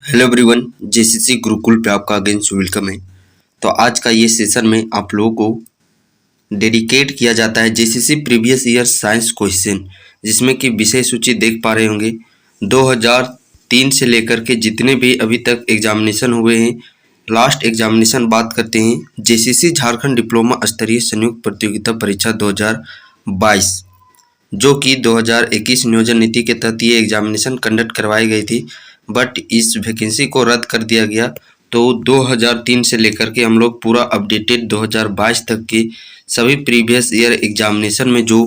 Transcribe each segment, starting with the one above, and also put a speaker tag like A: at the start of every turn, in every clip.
A: Hello everyone, JCC Gurukul पे आपका again welcome है। तो आज का ये सेशन में आप लोगों को डेडिकेट किया जाता है JCC previous year science question, जिसमें कि विषय सूची देख पा रहे होंगे 2003 से लेकर के जितने भी अभी तक एग्जामिनेशन हुए हैं। लास्ट एग्जामिनेशन बात करते हैं जेसीसी झारखंड डिप्लोमा स्तरीय संयुक्त प्रतियोगिता परीक्षा 2022, जो कि 2021 नियोजन नीति के तहत ये एग्जामिनेशन कंडक्ट करवाई गई थी, बट इस वैकेंसी को रद्द कर दिया गया। तो 2003 से लेकर के हम लोग पूरा अपडेटेड 2022 तक के सभी प्रीवियस ईयर एग्जामिनेशन में जो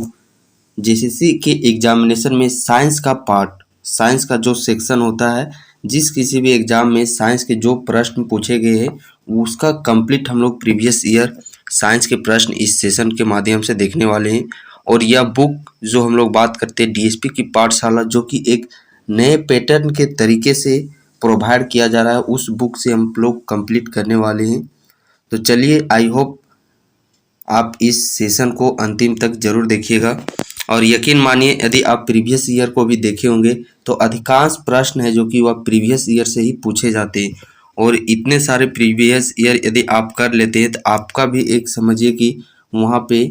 A: जेसीसी के एग्जामिनेशन में साइंस का पार्ट, साइंस का जो सेक्शन होता है, जिस किसी भी एग्जाम में साइंस के जो प्रश्न पूछे गए हैं उसका कंप्लीट हम लोग प्रीवियस ईयर साइंस के प्रश्न इस सेशन के माध्यम से देखने वाले हैं। और यह बुक जो हम लोग बात करते हैं डीएसपी की पाठशाला, जो कि एक नए पैटर्न के तरीके से प्रोवाइड किया जा रहा है, उस बुक से हम लोग कंप्लीट करने वाले हैं। तो चलिए, आई होप आप इस सेशन को अंतिम तक जरूर देखिएगा। और यकीन मानिए, यदि आप प्रीवियस ईयर को भी देखे होंगे तो अधिकांश प्रश्न है जो कि वह प्रीवियस ईयर से ही पूछे जाते हैं। और इतने सारे प्रीवियस ईयर यदि आप कर लेते हैं तो आपका भी एक समझिए कि वहाँ पे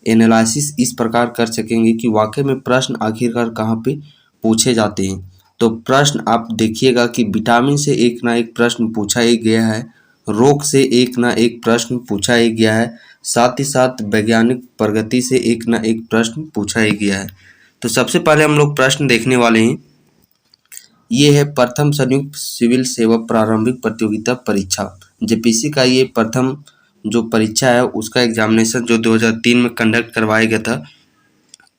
A: एनालिसिस इस प्रकार कर सकेंगे कि वाकई में प्रश्न आखिरकार कहाँ पे पूछे जाते हैं। तो प्रश्न आप देखिएगा कि विटामिन से एक ना एक प्रश्न पूछा ही गया है, रोग से एक ना एक प्रश्न पूछा ही गया है, साथ ही साथ वैज्ञानिक प्रगति से एक ना एक प्रश्न पूछा ही गया है। तो सबसे पहले हम लोग प्रश्न देखने वाले हैं। ये है प्रथम संयुक्त सिविल सेवा प्रारंभिक प्रतियोगिता परीक्षा, जेपीसी का ये प्रथम जो परीक्षा है उसका एग्जामिनेशन जो 2003 में कंडक्ट करवाया गया था,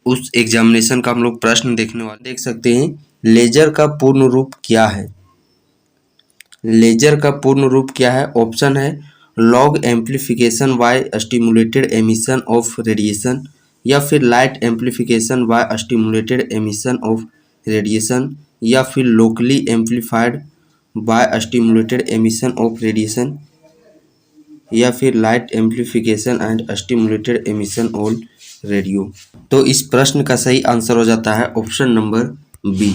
A: उस एग्जामिनेशन का हम लोग प्रश्न देखने वाले। देख सकते हैं, लेजर का पूर्ण रूप क्या है। लेजर का पूर्ण रूप क्या है? ऑप्शन है log amplification by stimulated emission of radiation, या फिर light amplification by stimulated emission of radiation, या फिर locally amplified by stimulated emission of radiation, या फिर light amplification and stimulated emission of radio. तो इस प्रश्न का सही आंसर हो जाता है option number B.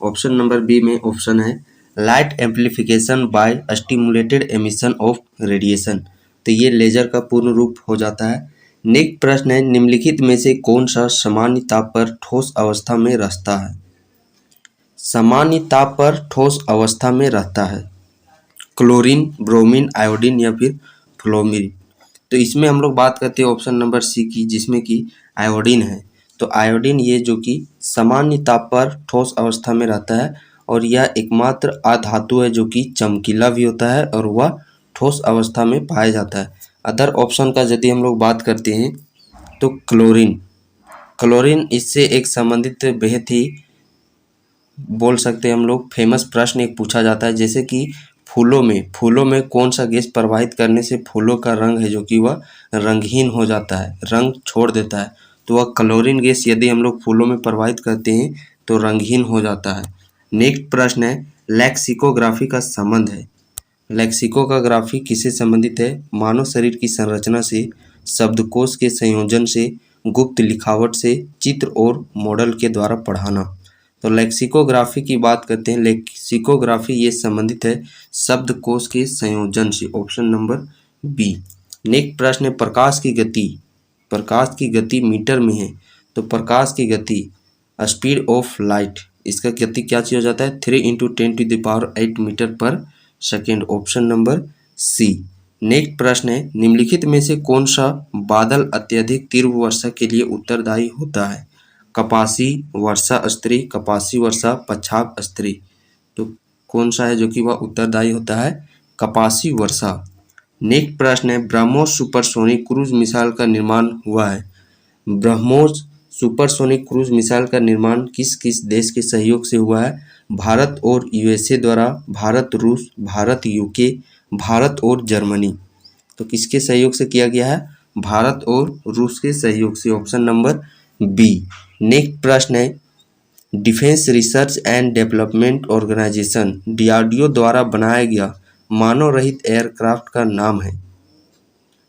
A: Option number B में ऑप्शन है light amplification by stimulated emission of radiation. तो ये लेजर का पूर्ण रूप हो जाता है। नेक्स्ट प्रश्न है, निम्नलिखित में से कौन सा सामान्य ताप पर ठोस अवस्था में रहता है? सामान्य ताप पर ठोस अवस्था में रहता है क्लोरीन, ब्रोमीन, आयोडीन या फिर फ्लोरीन। तो इसमें हम लोग बात करते हैं ऑप्शन नंबर सी की, जिसमें कि आयोडीन है। तो आयोडीन ये जो कि सामान्य ताप पर ठोस अवस्था में रहता है, और यह एकमात्र अधातु है जो कि चमकीला भी होता है और वह ठोस अवस्था में पाया जाता है। अदर ऑप्शन का यदि हम लोग बात करते हैं तो क्लोरीन, क्लोरीन इससे एक संबंधित बेहद ही बोल सकते हैं हम लोग फेमस प्रश्न एक पूछा जाता है, जैसे कि फूलों में कौन सा गैस प्रवाहित करने से फूलों का रंग है जो कि वह रंगहीन हो जाता है, रंग छोड़ देता है। तो वह क्लोरीन गैस यदि हम लोग फूलों में प्रवाहित करते हैं तो रंगहीन हो जाता है। नेक्स्ट प्रश्न है, लेक्सिकोग्राफी का संबंध है। लेक्सिकोग्राफी किससे संबंधित है? मानव शरीर की संरचना से, शब्दकोश के संयोजन से, गुप्त लिखावट से, चित्र और मॉडल के द्वारा पढ़ाना। तो लेक्सिकोग्राफी की बात करते हैं। लेक्सिकोग्राफी ये संबंधित है शब्दकोश के संयोजन से, ऑप्शन नंबर बी। नेक्स्ट प्रश्न है, प्रकाश की गति, प्रकाश की गति मीटर में है। तो प्रकाश की गति स्पीड ऑफ लाइट, इसका गति क्या चीज हो जाता है? 3 × 10⁸ मीटर पर second, option number C. Next प्रश्न है, निम्नलिखित में से कौन सा बादल अत्यधिक तीव्र वर्षा के लिए उत्तरदायी होता है? कपासी वर्षा स्त्री, कपासी वर्षा, पच्छाद स्त्री। तो कौन सा है जो कि वह उत्तरदायी होता है? कपासी वर्षा। नेक्स्ट प्रश्न है, ब्रह्मोस सुपरसोनिक क्रूज मिसाइल का निर्माण हुआ है। ब्रह्मोस सुपरसोनिक क्रूज मिसाइल का निर्माण किस किस देश के सहयोग से हुआ है? भारत और यूएसए द्वारा, भारत रूस, भारत यूके, भारत और जर्मनी। तो किसके सहयोग से किया गया है? भारत और रूस के सहयोग से, ऑप्शन नंबर बी। नेक्स्ट प्रश्न है, defence research and development organisation DRDO द्वारा बनाया गया मानव रहित एयरक्राफ्ट का नाम है।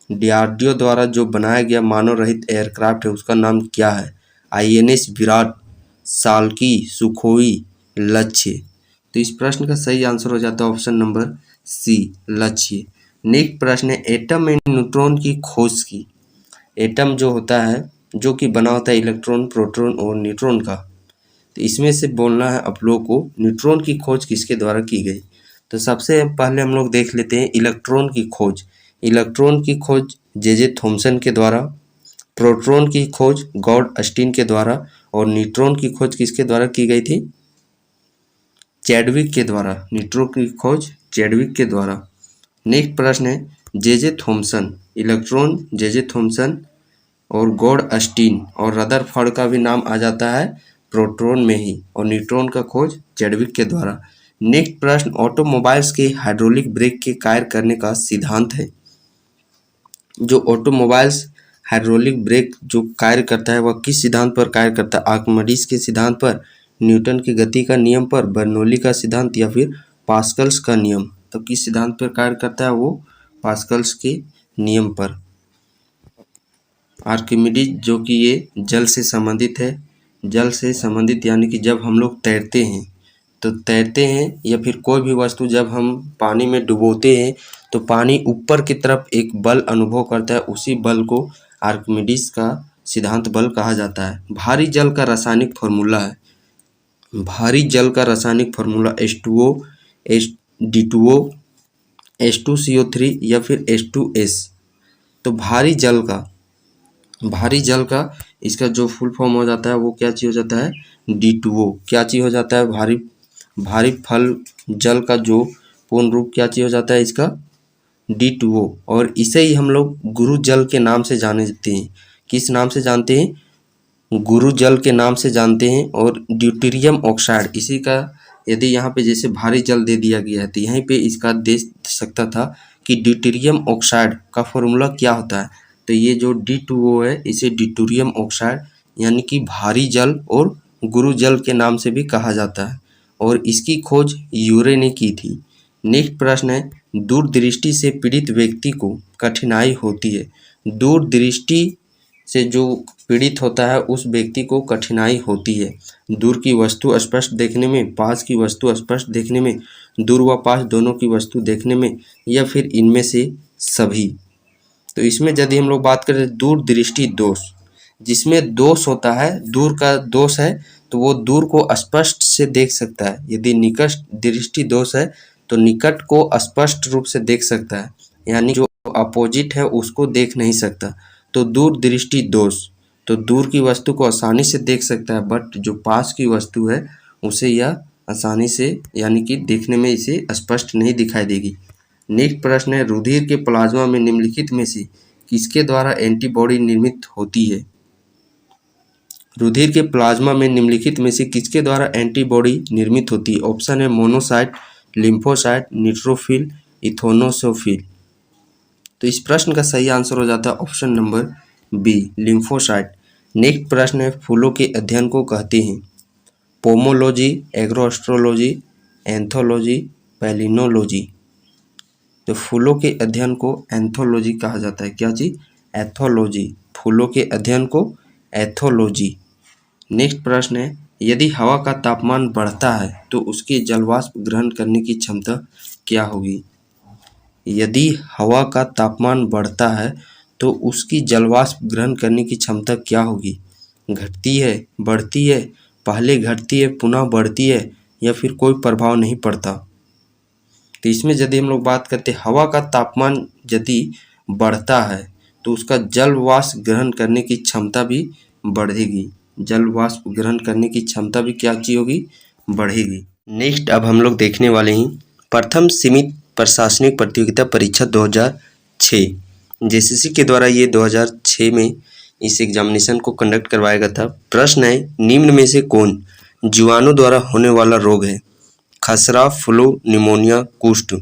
A: डीआरडीओ द्वारा जो बनाया गया मानव रहित एयरक्राफ्ट है उसका नाम क्या है? आईएनएस विराट, साल्की, सुखोई, लक्ष्य। तो इस प्रश्न का सही आंसर हो जाता है ऑप्शन नंबर सी, लक्ष्य। नेक्स्ट प्रश्न है, एटम में न्यूट्रॉन की खोज की। एटम जो होता है, जो कि बना होता है इलेक्ट्रॉन, प्रोटॉन और न्यूट्रॉन का, तो इसमें से बोलना है आप लोग को न्यूट्रॉन की खोज किसके द्वारा की गई। तो सबसे पहले हम लोग देख लेते हैं इलेक्ट्रॉन की खोज। इलेक्ट्रॉन की खोज जे थॉमसन के द्वारा, प्रोटॉन की खोज गॉड अस्टीन के द्वारा और न्यूट्रॉन की खोज किसके द्वारा की गई थी, चैडविक के द्वारा। न्यूट्रॉन की खोज चैडविक के द्वारा। नेक्स्ट प्रश्न है, J Thomson, electron J Thomson और गॉड अस्टीन और रदरफोर्ड का भी नाम आ जाता है प्रोटॉन में ही, और न्यूट्रॉन का खोज चैडविक के द्वारा। नेक्स्ट प्रश्न, ऑटोमोबाइल्स के हाइड्रोलिक ब्रेक के कार्य करने का सिद्धांत है। जो ऑटोमोबाइल्स हाइड्रोलिक ब्रेक जो कार्य करता है वह किस सिद्धांत पर कार्य करता है, आर्किमिडीज के सिद्धांत पर, न्यूटन की गति का नियम पर, बर्नौली का सिद्धांत या फिर पास्कल्स का नियम। तो किस सिद्धांत पर कार्य करता है, वो पास्कल्स के नियम पर। आर्किमिडीज जो कि ये जल से संबंधित है, जल से संबंधित यानी कि जब हम लोग तैरते हैं, तो तैरते हैं या फिर कोई भी वस्तु जब हम पानी में डुबोते हैं तो पानी ऊपर की तरफ एक बल अनुभव करता है, उसी बल को आर्किमिडीज का सिद्धांत बल कहा जाता है। भारी जल का रासायनिक फार्मूला है, भारी जल का रासायनिक फार्मूला H2O, D2O, H2CO3 या फिर H2S। तो भारी जल का इसका जो फुल फॉर्म हो जाता है वो क्या चीज़ हो जाता है, D2O। क्या चीज़ हो जाता है, भारी फल जल का जो पूर्ण रूप क्या चीज़ हो जाता है इसका, D2O। और इसे ही हम लोग गुरु जल के नाम से जानते हैं। किस नाम से जानते हैं, गुरु जल के नाम से जानते हैं। और ड्यूटेरियम ऑक्साइड, इसी का यदि यहाँ पे जैसे भारी जल दे दिया गया है तो यहीं पे इसका दे सकता था कि ड्यूटेरियम ऑक्साइड का फॉर्मूला क्या होता है। तो ये जो D2O है इसे ड्यूटेरियम ऑक्साइड यानी कि भारी जल और गुरु जल के नाम से भी कहा जाता है, और इसकी खोज यूरे ने की थी। नेक्स्ट प्रश्न है, दूरदृष्टि से पीड़ित व्यक्ति को कठिनाई होती है। दूरदृष्टि से जो पीड़ित होता है उस व्यक्ति को कठिनाई होती है दूर की वस्तु स्पष्ट देखने में, पास की वस्तु स्पष्ट देखने में, दूर व पास दोनों की वस्तु देखने में, या फिर इनमें से सभी। तो इसमें यदि हम लोग बात करें दूरदृष्टि दोष, जिसमें दोष होता है, दूर का दोष है तो वो दूर को स्पष्ट से देख सकता है। यदि निकट दृष्टि दोष है तो निकट को स्पष्ट रूप से देख सकता है, यानी जो अपोजिट है उसको देख नहीं सकता। तो दूरदृष्टि दोष, तो दूर की वस्तु को आसानी से देख सकता है, बट जो पास की वस्तु है उसे यह आसानी से यानी कि देखने में इसे स्पष्ट नहीं दिखाई देगी। नेक्स्ट प्रश्न है, रुधिर के प्लाज्मा में निम्नलिखित में से किसके द्वारा एंटीबॉडी निर्मित होती है। रुधिर के प्लाज्मा में निम्नलिखित में से किसके द्वारा एंटीबॉडी निर्मित होती है। ऑप्शन है मोनोसाइट, लिम्फोसाइट, न्यूट्रोफिल, इथोनोसोफिल। तो इस प्रश्न का सही आंसर हो जाता है option number B, lymphocyte. Next प्रश्न है, फूलों के अध्ययन को कहते हैं पोमोलॉजी, एग्रोएस्ट्रोलॉजी, एंथोलॉजी, पैलिनोलॉजी। तो फूलों के अध्ययन को एंथोलॉजी कहा जाता है। क्या चीज, एथोलॉजी। फूलों के अध्ययन को एथोलॉजी। नेक्स्ट प्रश्न है, यदि हवा का तापमान बढ़ता है तो उसकी जलवाष्प ग्रहण करने की क्षमता क्या होगी। यदि हवा का तापमान बढ़ता है तो उसकी जलवाष्प ग्रहण करने की क्षमता क्या होगी, घटती है, बढ़ती है, पहले घटती है पुनः बढ़ती है, या फिर कोई प्रभाव नहीं पड़ता। तो इसमें यदि हम लोग बात करते हैं हवा का तापमान यदि बढ़ता है तो उसका जल वाष्प ग्रहण करने की क्षमता भी बढ़ेगी। जल वाष्प ग्रहण करने की क्षमता भी क्या चीज होगी, बढ़ेगी। नेक्स्ट अब हम लोग देखने वाले हैं प्रथम सीमित प्रशासनिक प्रतियोगिता परीक्षा 2006। जेसीसी के द्वारा ये 2006 में इस एग्जामिनेशन को कंडक्ट करवाया गया था। प्रश्न है, निम्न में से कौन जीवाणु द्वारा होने वाला रोग है। खसरा, फ्लू, निमोनिया, कुष्ठ।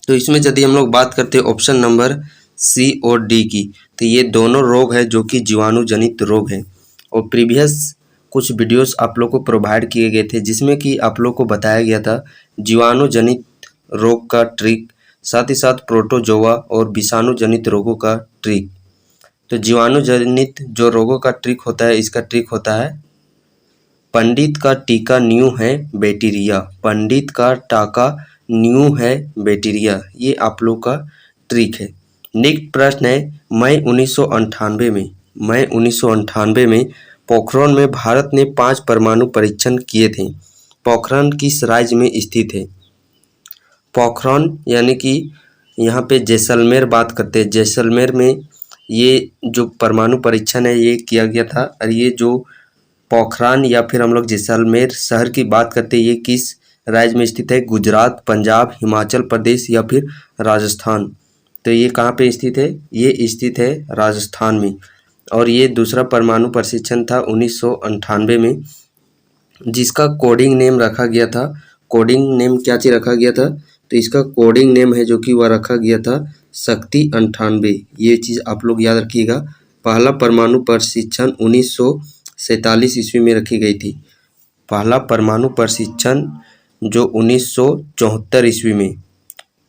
A: तो इसमें यदि हम लोग बात करते हैं ऑप्शन नंबर सी और डी की, तो ये दोनों रोग है जो कि जीवाणु जनित रोग है। और प्रीवियस कुछ वीडियोस आप लोग को प्रोवाइड किए गए थे जिसमें कि आप लोग को बताया गया था जीवाणु जनित रोग का ट्रिक, साथ ही साथ प्रोटोजोआ और विषाणु जनित रोगों का ट्रिक। तो जीवाणु जनित जो रोगों का ट्रिक होता है, इसका ट्रिक होता है पंडित का टीका न्यू है बैक्टीरिया। पंडित का टाका न्यू है बैक्टीरिया। ये आप लोग का ट्रिक है। नेक्स्ट प्रश्न है मई 1998 में पोखरण में भारत ने 5 परमाणु परीक्षण किए थे। पोखरण किस राज्य में स्थित है? पोखरण यानी कि यहाँ पे जैसलमेर बात करते हैं। जैसलमेर में ये जो परमाणु परीक्षण है ये किया गया था। और ये जो पोखरण या फिर हम लोग जैसलमेर शहर की बात करते हैं, ये किस राज्य में स्थित है? गुजरात, पंजाब, हिमाचल प्रदेश या फिर राजस्थान। तो ये कहाँ पे स्थित है? ये स्थित है राजस्थान में। और ये दूसरा परमाणु प्रशिक्षण था 1998 में, जिसका कोडिंग नेम रखा गया था। कोडिंग नेम क्या चीज रखा गया था? तो इसका कोडिंग नेम है जो कि वह रखा गया था शक्ति 98। ये चीज़ आप लोग याद रखिएगा। पहला परमाणु प्रशिक्षण 1947 ईस्वी में रखी गई थी। पहला परमाणु प्रशिक्षण जो 1974 ईस्वी में,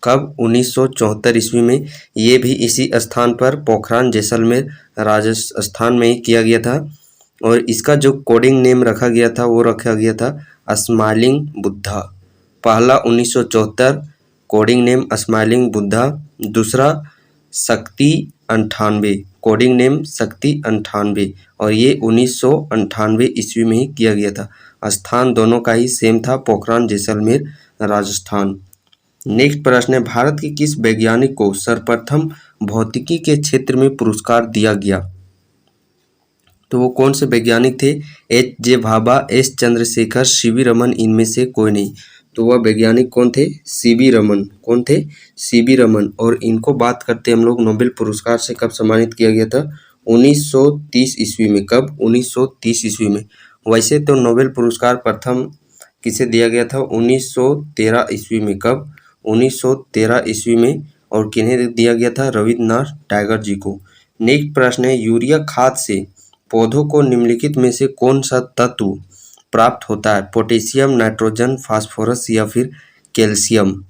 A: कब? 1974 ईस्वी में। ये भी इसी स्थान पर पोखरण जैसलमेर राजस्थान में ही किया गया था। और इसका जो कोडिंग नेम रखा गया था वो रखा गया था स्माइलिंग बुद्धा। पहला 1974 कोडिंग नेम स्माइलिंग बुद्धा, दूसरा शक्ति 98 कोडिंग नेम शक्ति 98। और ये 1998 ईस्वी में ही किया गया था। स्थान दोनों का ही सेम था, पोखरण जैसलमेर राजस्थान। नेक्स्ट प्रश्न है भारत के किस वैज्ञानिक को सर्वप्रथम भौतिकी के क्षेत्र में पुरस्कार दिया गया? तो वो कौन से वैज्ञानिक थे? H J Bhabha, S Chandrashekhar, CV Raman, इनमें से कोई नहीं। तो वह वैज्ञानिक कौन थे? सीवी रमन। कौन थे? सीवी रमन। और इनको बात करते हम लोग नोबेल पुरस्कार से कब सम्मानित किया गया था? 1930 ईस्वी में। कब? 1930 ईस्वी में। वैसे तो नोबेल पुरस्कार प्रथम किसे दिया गया था? 1913 ईस्वी में। कब? 1913 ईस्वी में। और किन्हें दिया गया था? रविन्द्रनाथ टैगोर जी को। नेक्स्ट प्रश्न है यूरिया खाद से पौधों को निम्नलिखित में से कौन सा तत्व प्राप्त होता है? पोटेशियम, नाइट्रोजन, फास्फोरस या फिर कैल्शियम।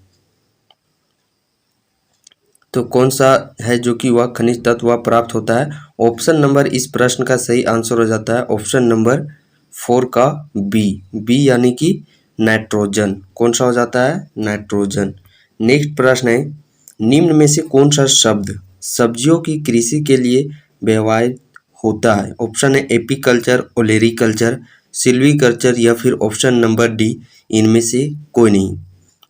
A: तो कौन सा है जो कि वह खनिज तत्व वह प्राप्त होता है? ऑप्शन नंबर इस प्रश्न का सही आंसर हो जाता है ऑप्शन नंबर 4 का बी। बी यानी कि नाइट्रोजन। कौन सा हो जाता है? नाइट्रोजन। नेक्स्ट प्रश्न है निम्न में से कौन सा शब्द सब्जियों की कृषि के लिए व्यवहार होता है? ऑप्शन है एपीकल्चर, ओलेरीकल्चर, सिल्वीकल्चर या फिर ऑप्शन नंबर डी इनमें से कोई नहीं।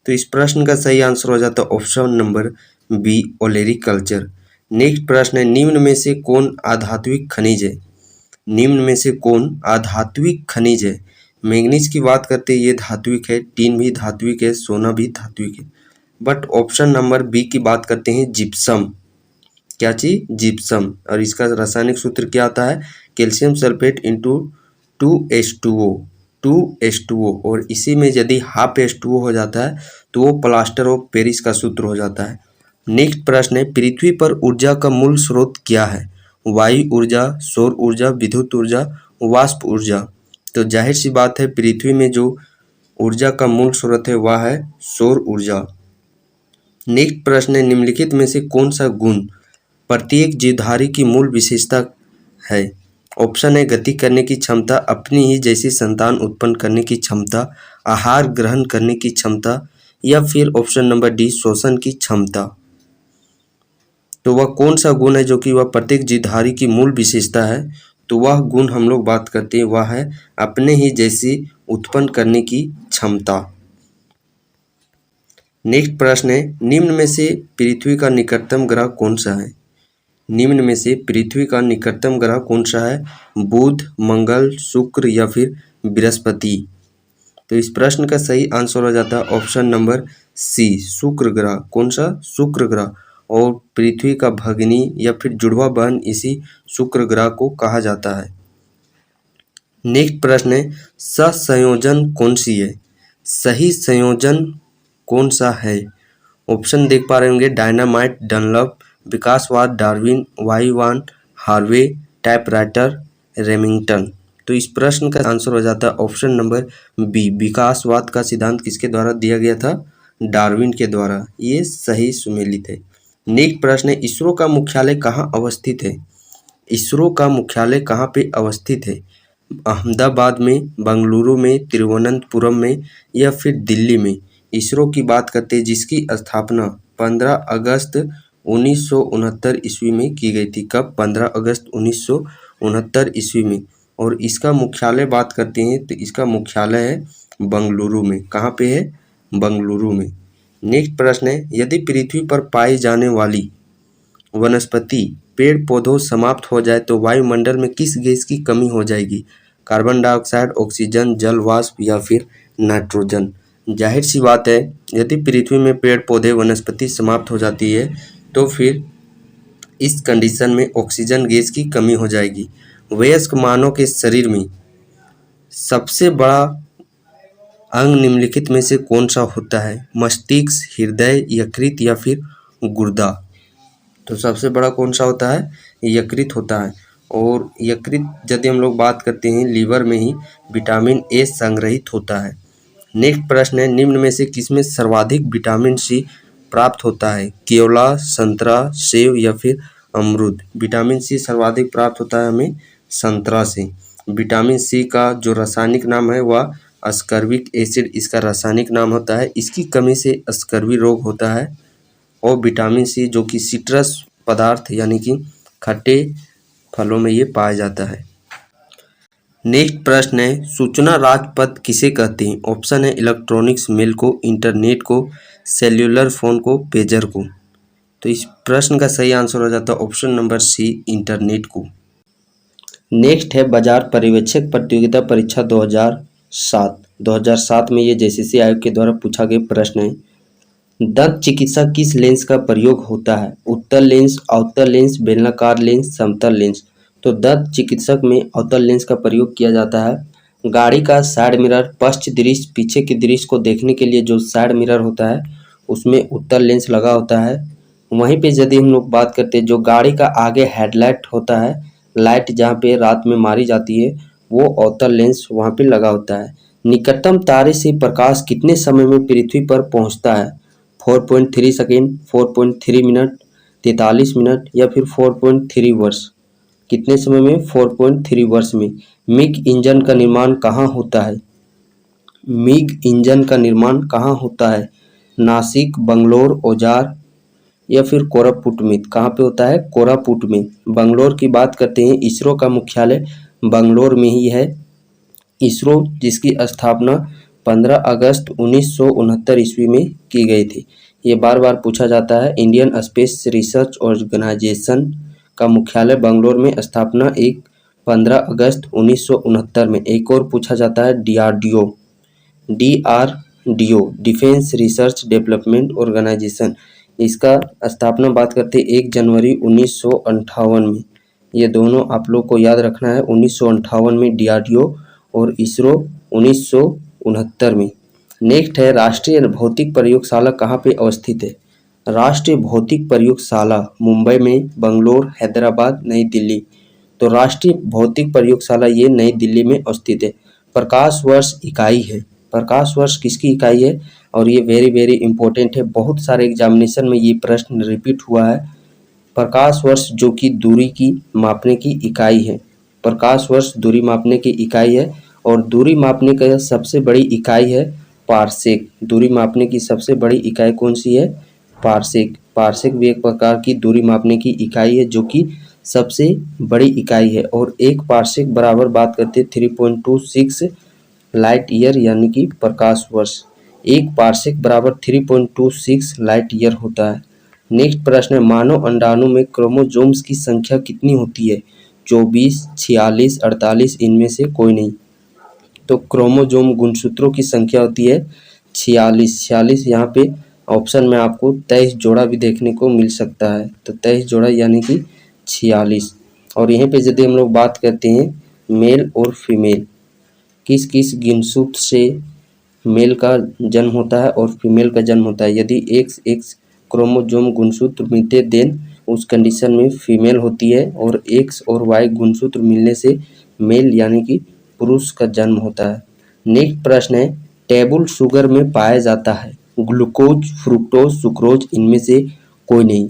A: तो इस प्रश्न का सही आंसर हो जाता है option number B, olericulture. Next प्रश्न है निम्न में से कौन आधात्विक खनिज है? निम्न में से कौन आधात्विक खनिज है? मैग्नीज की बात करते हैं, ये धात्विक है। टीन भी धात्विक है, सोना भी धात्विक है। बट ऑप्शन नंबर बी की बात करते हैं जिप्सम। क्या चीज? जिप्सम। और इसका रासायनिक सूत्र क्या आता है? Calcium sulphate into 2H2O। और इसी में यदि हाफ H2O हो जाता है तो वो प्लास्टर ऑफ पेरिस का सूत्र हो जाता है। नेक्स्ट प्रश्न है पृथ्वी पर ऊर्जा का मूल स्रोत क्या है? वायु ऊर्जा, सौर ऊर्जा, विद्युत ऊर्जा, वाष्प ऊर्जा। तो जाहिर सी बात है पृथ्वी में जो ऊर्जा का मूल स्रोत है वह है सौर ऊर्जा। नेक्स्ट प्रश्न है निम्नलिखित में से कौन सा गुण प्रत्येक जीवधारी की मूल विशेषता है? ऑप्शन है गति करने की क्षमता, अपनी ही जैसी संतान उत्पन्न करने की क्षमता, आहार ग्रहण करने की क्षमता या फिर ऑप्शन नंबर डी श्वसन की क्षमता। तो वह कौन सा गुण है जो कि वह प्रत्येक जीवधारी की मूल विशेषता है? तो वह गुण हम लोग बात करते हैं वह है अपने ही जैसी उत्पन्न करने की क्षमता। नेक्स्ट प्रश्न है निम्न में से पृथ्वी का निकटतम ग्रह कौन सा है? निम्न में से पृथ्वी का निकटतम ग्रह कौन सा है? बुध, मंगल, शुक्र या फिर बृहस्पति। तो इस प्रश्न का सही आंसर हो जाता है ऑप्शन नंबर सी, शुक्र ग्रह। कौन सा? शुक्र ग्रह। और पृथ्वी का भगिनी या फिर जुड़वा बहन इसी शुक्र ग्रह को कहा जाता है। नेक्स्ट प्रश्न है सहसंयोजन कौन सी है? सही संयोजन कौन सा है? ऑप्शन देख पा रहे होंगे डायनामाइट, डनलप, विकासवाद, डार्विन, वायुयान, हार्वे, टाइपराइटर, रेमिंगटन। तो इस प्रश्न का आंसर हो जाता है ऑप्शन नंबर बी, विकासवाद का सिद्धांत किसके द्वारा दिया गया था? डार्विन के द्वारा। ये सही सुमेलित है। नेक्स्ट प्रश्न है इसरो का मुख्यालय कहाँ अवस्थित है? इसरो का मुख्यालय कहाँ पे अवस्थित है? अहमदाबाद में, बेंगलुरु में, तिरुवनंतपुरम में या फिर दिल्ली में इसरो की बात करते हैं, जिसकी स्थापना 15 अगस्त 1969 ईस्वी में की गई थी। कब? 15 अगस्त 1969 ईस्वी में। और इसका मुख्यालय बात करते हैं तो इसका मुख्यालय है बेंगलुरु में। कहाँ पे है? बेंगलुरु में। नेक्स्ट प्रश्न है, यदि पृथ्वी पर पाई जाने वाली वनस्पति पेड़ पौधों समाप्त हो जाए तो वायुमंडल में किस गैस की कमी हो जाएगी? कार्बन डाइऑक्साइड, ऑक्सीजन, जल वाष्प या फिर नाइट्रोजन। जाहिर सी बात है, यदि पृथ्वी में पेड़ पौधे वनस्पति समाप्त हो जाती है तो फिर इस कंडीशन में ऑक्सीजन गैस की कमी हो जाएगी। वयस्क मानव के शरीर में सबसे बड़ा अंग निम्नलिखित में से कौन सा होता है? मस्तिष्क, हृदय, यकृत या फिर गुर्दा। तो सबसे बड़ा कौन सा होता है? यकृत होता है। और यकृत यदि हम लोग बात करते हैं, लीवर में ही विटामिन ए संग्रहित होता है। नेक्स्ट प्रश्न है, निम्न में से किसमें सर्वाधिक विटामिन सी प्राप्त होता है? केला, संतरा, सेब या फिर अमरूद। विटामिन सी सर्वाधिक प्राप्त होता है हमें संतरा से। विटामिन सी का जो रासायनिक नाम है वह अस्कॉर्बिक एसिड इसका रासायनिक नाम होता है। इसकी कमी से स्कर्वी रोग होता है। और विटामिन सी जो कि सिट्रस पदार्थ यानी कि खट्टे फलों में ये पाया जाता है। नेक्स्ट प्रश्न है, सूचना राजपथ किसे कहते हैं? ऑप्शन है इलेक्ट्रॉनिक्स मेल को, इंटरनेट को, सेल्यूलर फोन को, पेजर को। तो इस प्रश्न का सही आंसर हो जाता है ऑप्शन नंबर सी, इंटरनेट को। नेक्स्ट है बाजार पर्यवेक्षक प्रतियोगिता परीक्षा 2007। 2007 में ये जेसीसी आयोग के द्वारा पूछा गया प्रश्न है। दंत चिकित्सा किस लेंस का प्रयोग होता है? उत्तल लेंस, अवतल लेंस, बेलनाकार लेंस, समतल लेंस। तो दंत चिकित्सक में अवतल लेंस का प्रयोग किया जाता है। गाड़ी का साइड मिरर, पश्च दृश्य, पीछे के दृश्य को देखने के लिए जो साइड मिरर होता है उसमें उत्तल लेंस लगा होता है। वहीं पे यदि हम लोग बात करते हैं, जो गाड़ी का आगे हेडलाइट होता है, लाइट जहाँ पे रात में मारी जाती है, वो अवतल लेंस वहाँ पे लगा होता है। निकटतम तारे से प्रकाश कितने समय में पृथ्वी पर पहुँचता है? 4.3 सेकेंड, 4.3 मिनट, 43 मिनट या फिर 4.3 वर्ष। कितने समय में? 4.3 वर्ष में। मिग इंजन का निर्माण कहाँ होता है? मिग इंजन का निर्माण कहाँ होता है? नासिक, बंगलोर, औजार या फिर कोरापुट में। कहाँ पे होता है? कोरापुट में। बंगलोर की बात करते हैं, इसरो का मुख्यालय बंगलोर में ही है। इसरो जिसकी स्थापना 15 अगस्त 1969 ईस्वी में की गई थी। ये बार बार पूछा जाता है। इंडियन स्पेस रिसर्च ऑर्गेनाइजेशन का मुख्यालय बेंगलोर में, स्थापना 15 अगस्त 1969 में। एक और पूछा जाता है DRDO, DRDO defence research development organisation. इसका स्थापना बात करते हैं 1 जनवरी 1958 में। ये दोनों आप लोग को याद रखना है, 1958 में डीआरडीओ और इसरो 1969 में। नेक्स्ट है, राष्ट्रीय भौतिक प्रयोगशाला कहाँ पे अवस्थित है? राष्ट्रीय भौतिक प्रयोगशाला मुंबई में, बेंगलोर, हैदराबाद, नई दिल्ली। तो राष्ट्रीय भौतिक प्रयोगशाला ये नई दिल्ली में अवस्थित है। प्रकाश वर्ष इकाई है। प्रकाश वर्ष किसकी इकाई है? और ये वेरी वेरी इंपॉर्टेंट है, बहुत सारे एग्जामिनेशन में ये प्रश्न रिपीट हुआ है। प्रकाश वर्ष जो कि दूरी की मापने की इकाई है। प्रकाश वर्ष दूरी मापने की इकाई है। और दूरी मापने का सबसे बड़ी इकाई है पारसेक। दूरी मापने की सबसे बड़ी इकाई कौन सी है? पारसेक। पारसेक भी एक प्रकार की दूरी मापने की इकाई है जो कि सबसे बड़ी इकाई है। और एक पारसेक बराबर बात करते हैं 3.26 लाइट ईयर यानी कि प्रकाश वर्ष। एक पारसेक बराबर 3.26 लाइट ईयर होता है। नेक्स्ट प्रश्न है, मानव अंडाणु में क्रोमोसोम्स की संख्या कितनी होती है? 24, 46, 48, इनमें से कोई नहीं। तो क्रोमोसोम गुणसूत्रों की संख्या होती है 46। 46 यहाँ पे ऑप्शन में आपको 23 जोड़ा भी देखने को मिल सकता है। तो 23 जोड़ा यानी कि 46। और यहीं पे यदि हम लोग बात करते हैं मेल और फीमेल, किस किस गुणसूत्र से मेल का जन्म होता है और फीमेल का जन्म होता है। यदि एक्स क्रोमोसोम गुणसूत्र मिलते देन उस कंडीशन में फीमेल होती है, और एक्स और वाई गुणसूत्र मिलने से मेल यानी कि पुरुष का जन्म होता है। नेक्स्ट प्रश्न है, टेबल शुगर में पाया जाता है ग्लूकोज, फ्रुक्टोज, सुक्रोज, इनमें से कोई नहीं।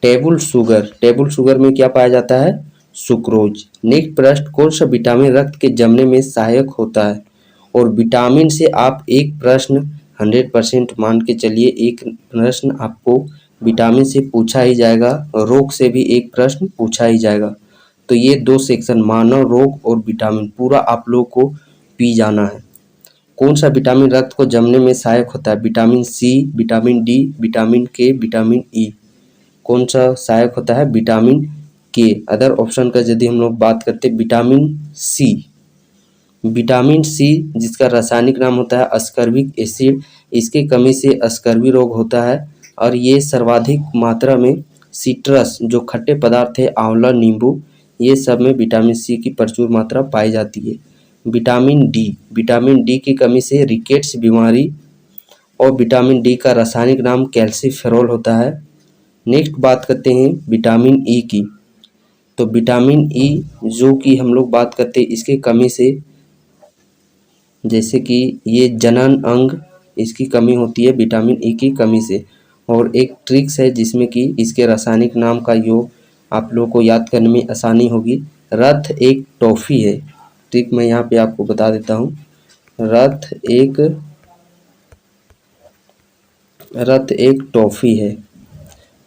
A: टेबल शुगर में क्या पाया जाता है? सुक्रोज। नेक्स्ट प्रश्न, कौन सा विटामिन रक्त के जमने में सहायक होता है? और विटामिन से आप एक प्रश्न 100% मान के चलिए, एक प्रश्न आपको विटामिन से पूछा ही जाएगा, रोग से भी एक प्रश्न पूछा ही जाएगा। तो ये 2 सेक्शन, मानव रोग और विटामिन, पूरा आप लोग को पी जाना है। कौन सा विटामिन रक्त को जमने में सहायक होता है? Vitamin C, vitamin D, vitamin K, vitamin E. कौन सा सहायक होता है? विटामिन के। अदर ऑप्शन का यदि हम लोग बात करते हैं, विटामिन सी। विटामिन सी जिसका रासायनिक नाम होता है अस्कर्बिक एसिड, इसकी कमी से अस्कर्बी रोग होता है। और ये सर्वाधिक मात्रा में सिट्रस, जो खट्टे पदार्थ है, आंवला, नींबू, ये सब में विटामिन सी की प्रचुर मात्रा पाई जाती है। विटामिन डी, विटामिन डी की कमी से रिकेट्स बीमारी, और विटामिन डी का रासायनिक नाम कैल्सीफेरॉल होता है। नेक्स्ट बात करते हैं विटामिन ई की। तो विटामिन ई जो कि हम लोग बात करते हैं, इसकी कमी से, जैसे कि ये जनन अंग, इसकी कमी होती है विटामिन ई की कमी से। और एक ट्रिक्स है जिसमें कि इसके रासायनिक नाम का योग आप लोगों को याद करने में आसानी होगी। रथ एक टॉफ़ी है, ट्रिक मैं यहाँ पे आपको बता देता हूँ। रथ एक टॉफ़ी है,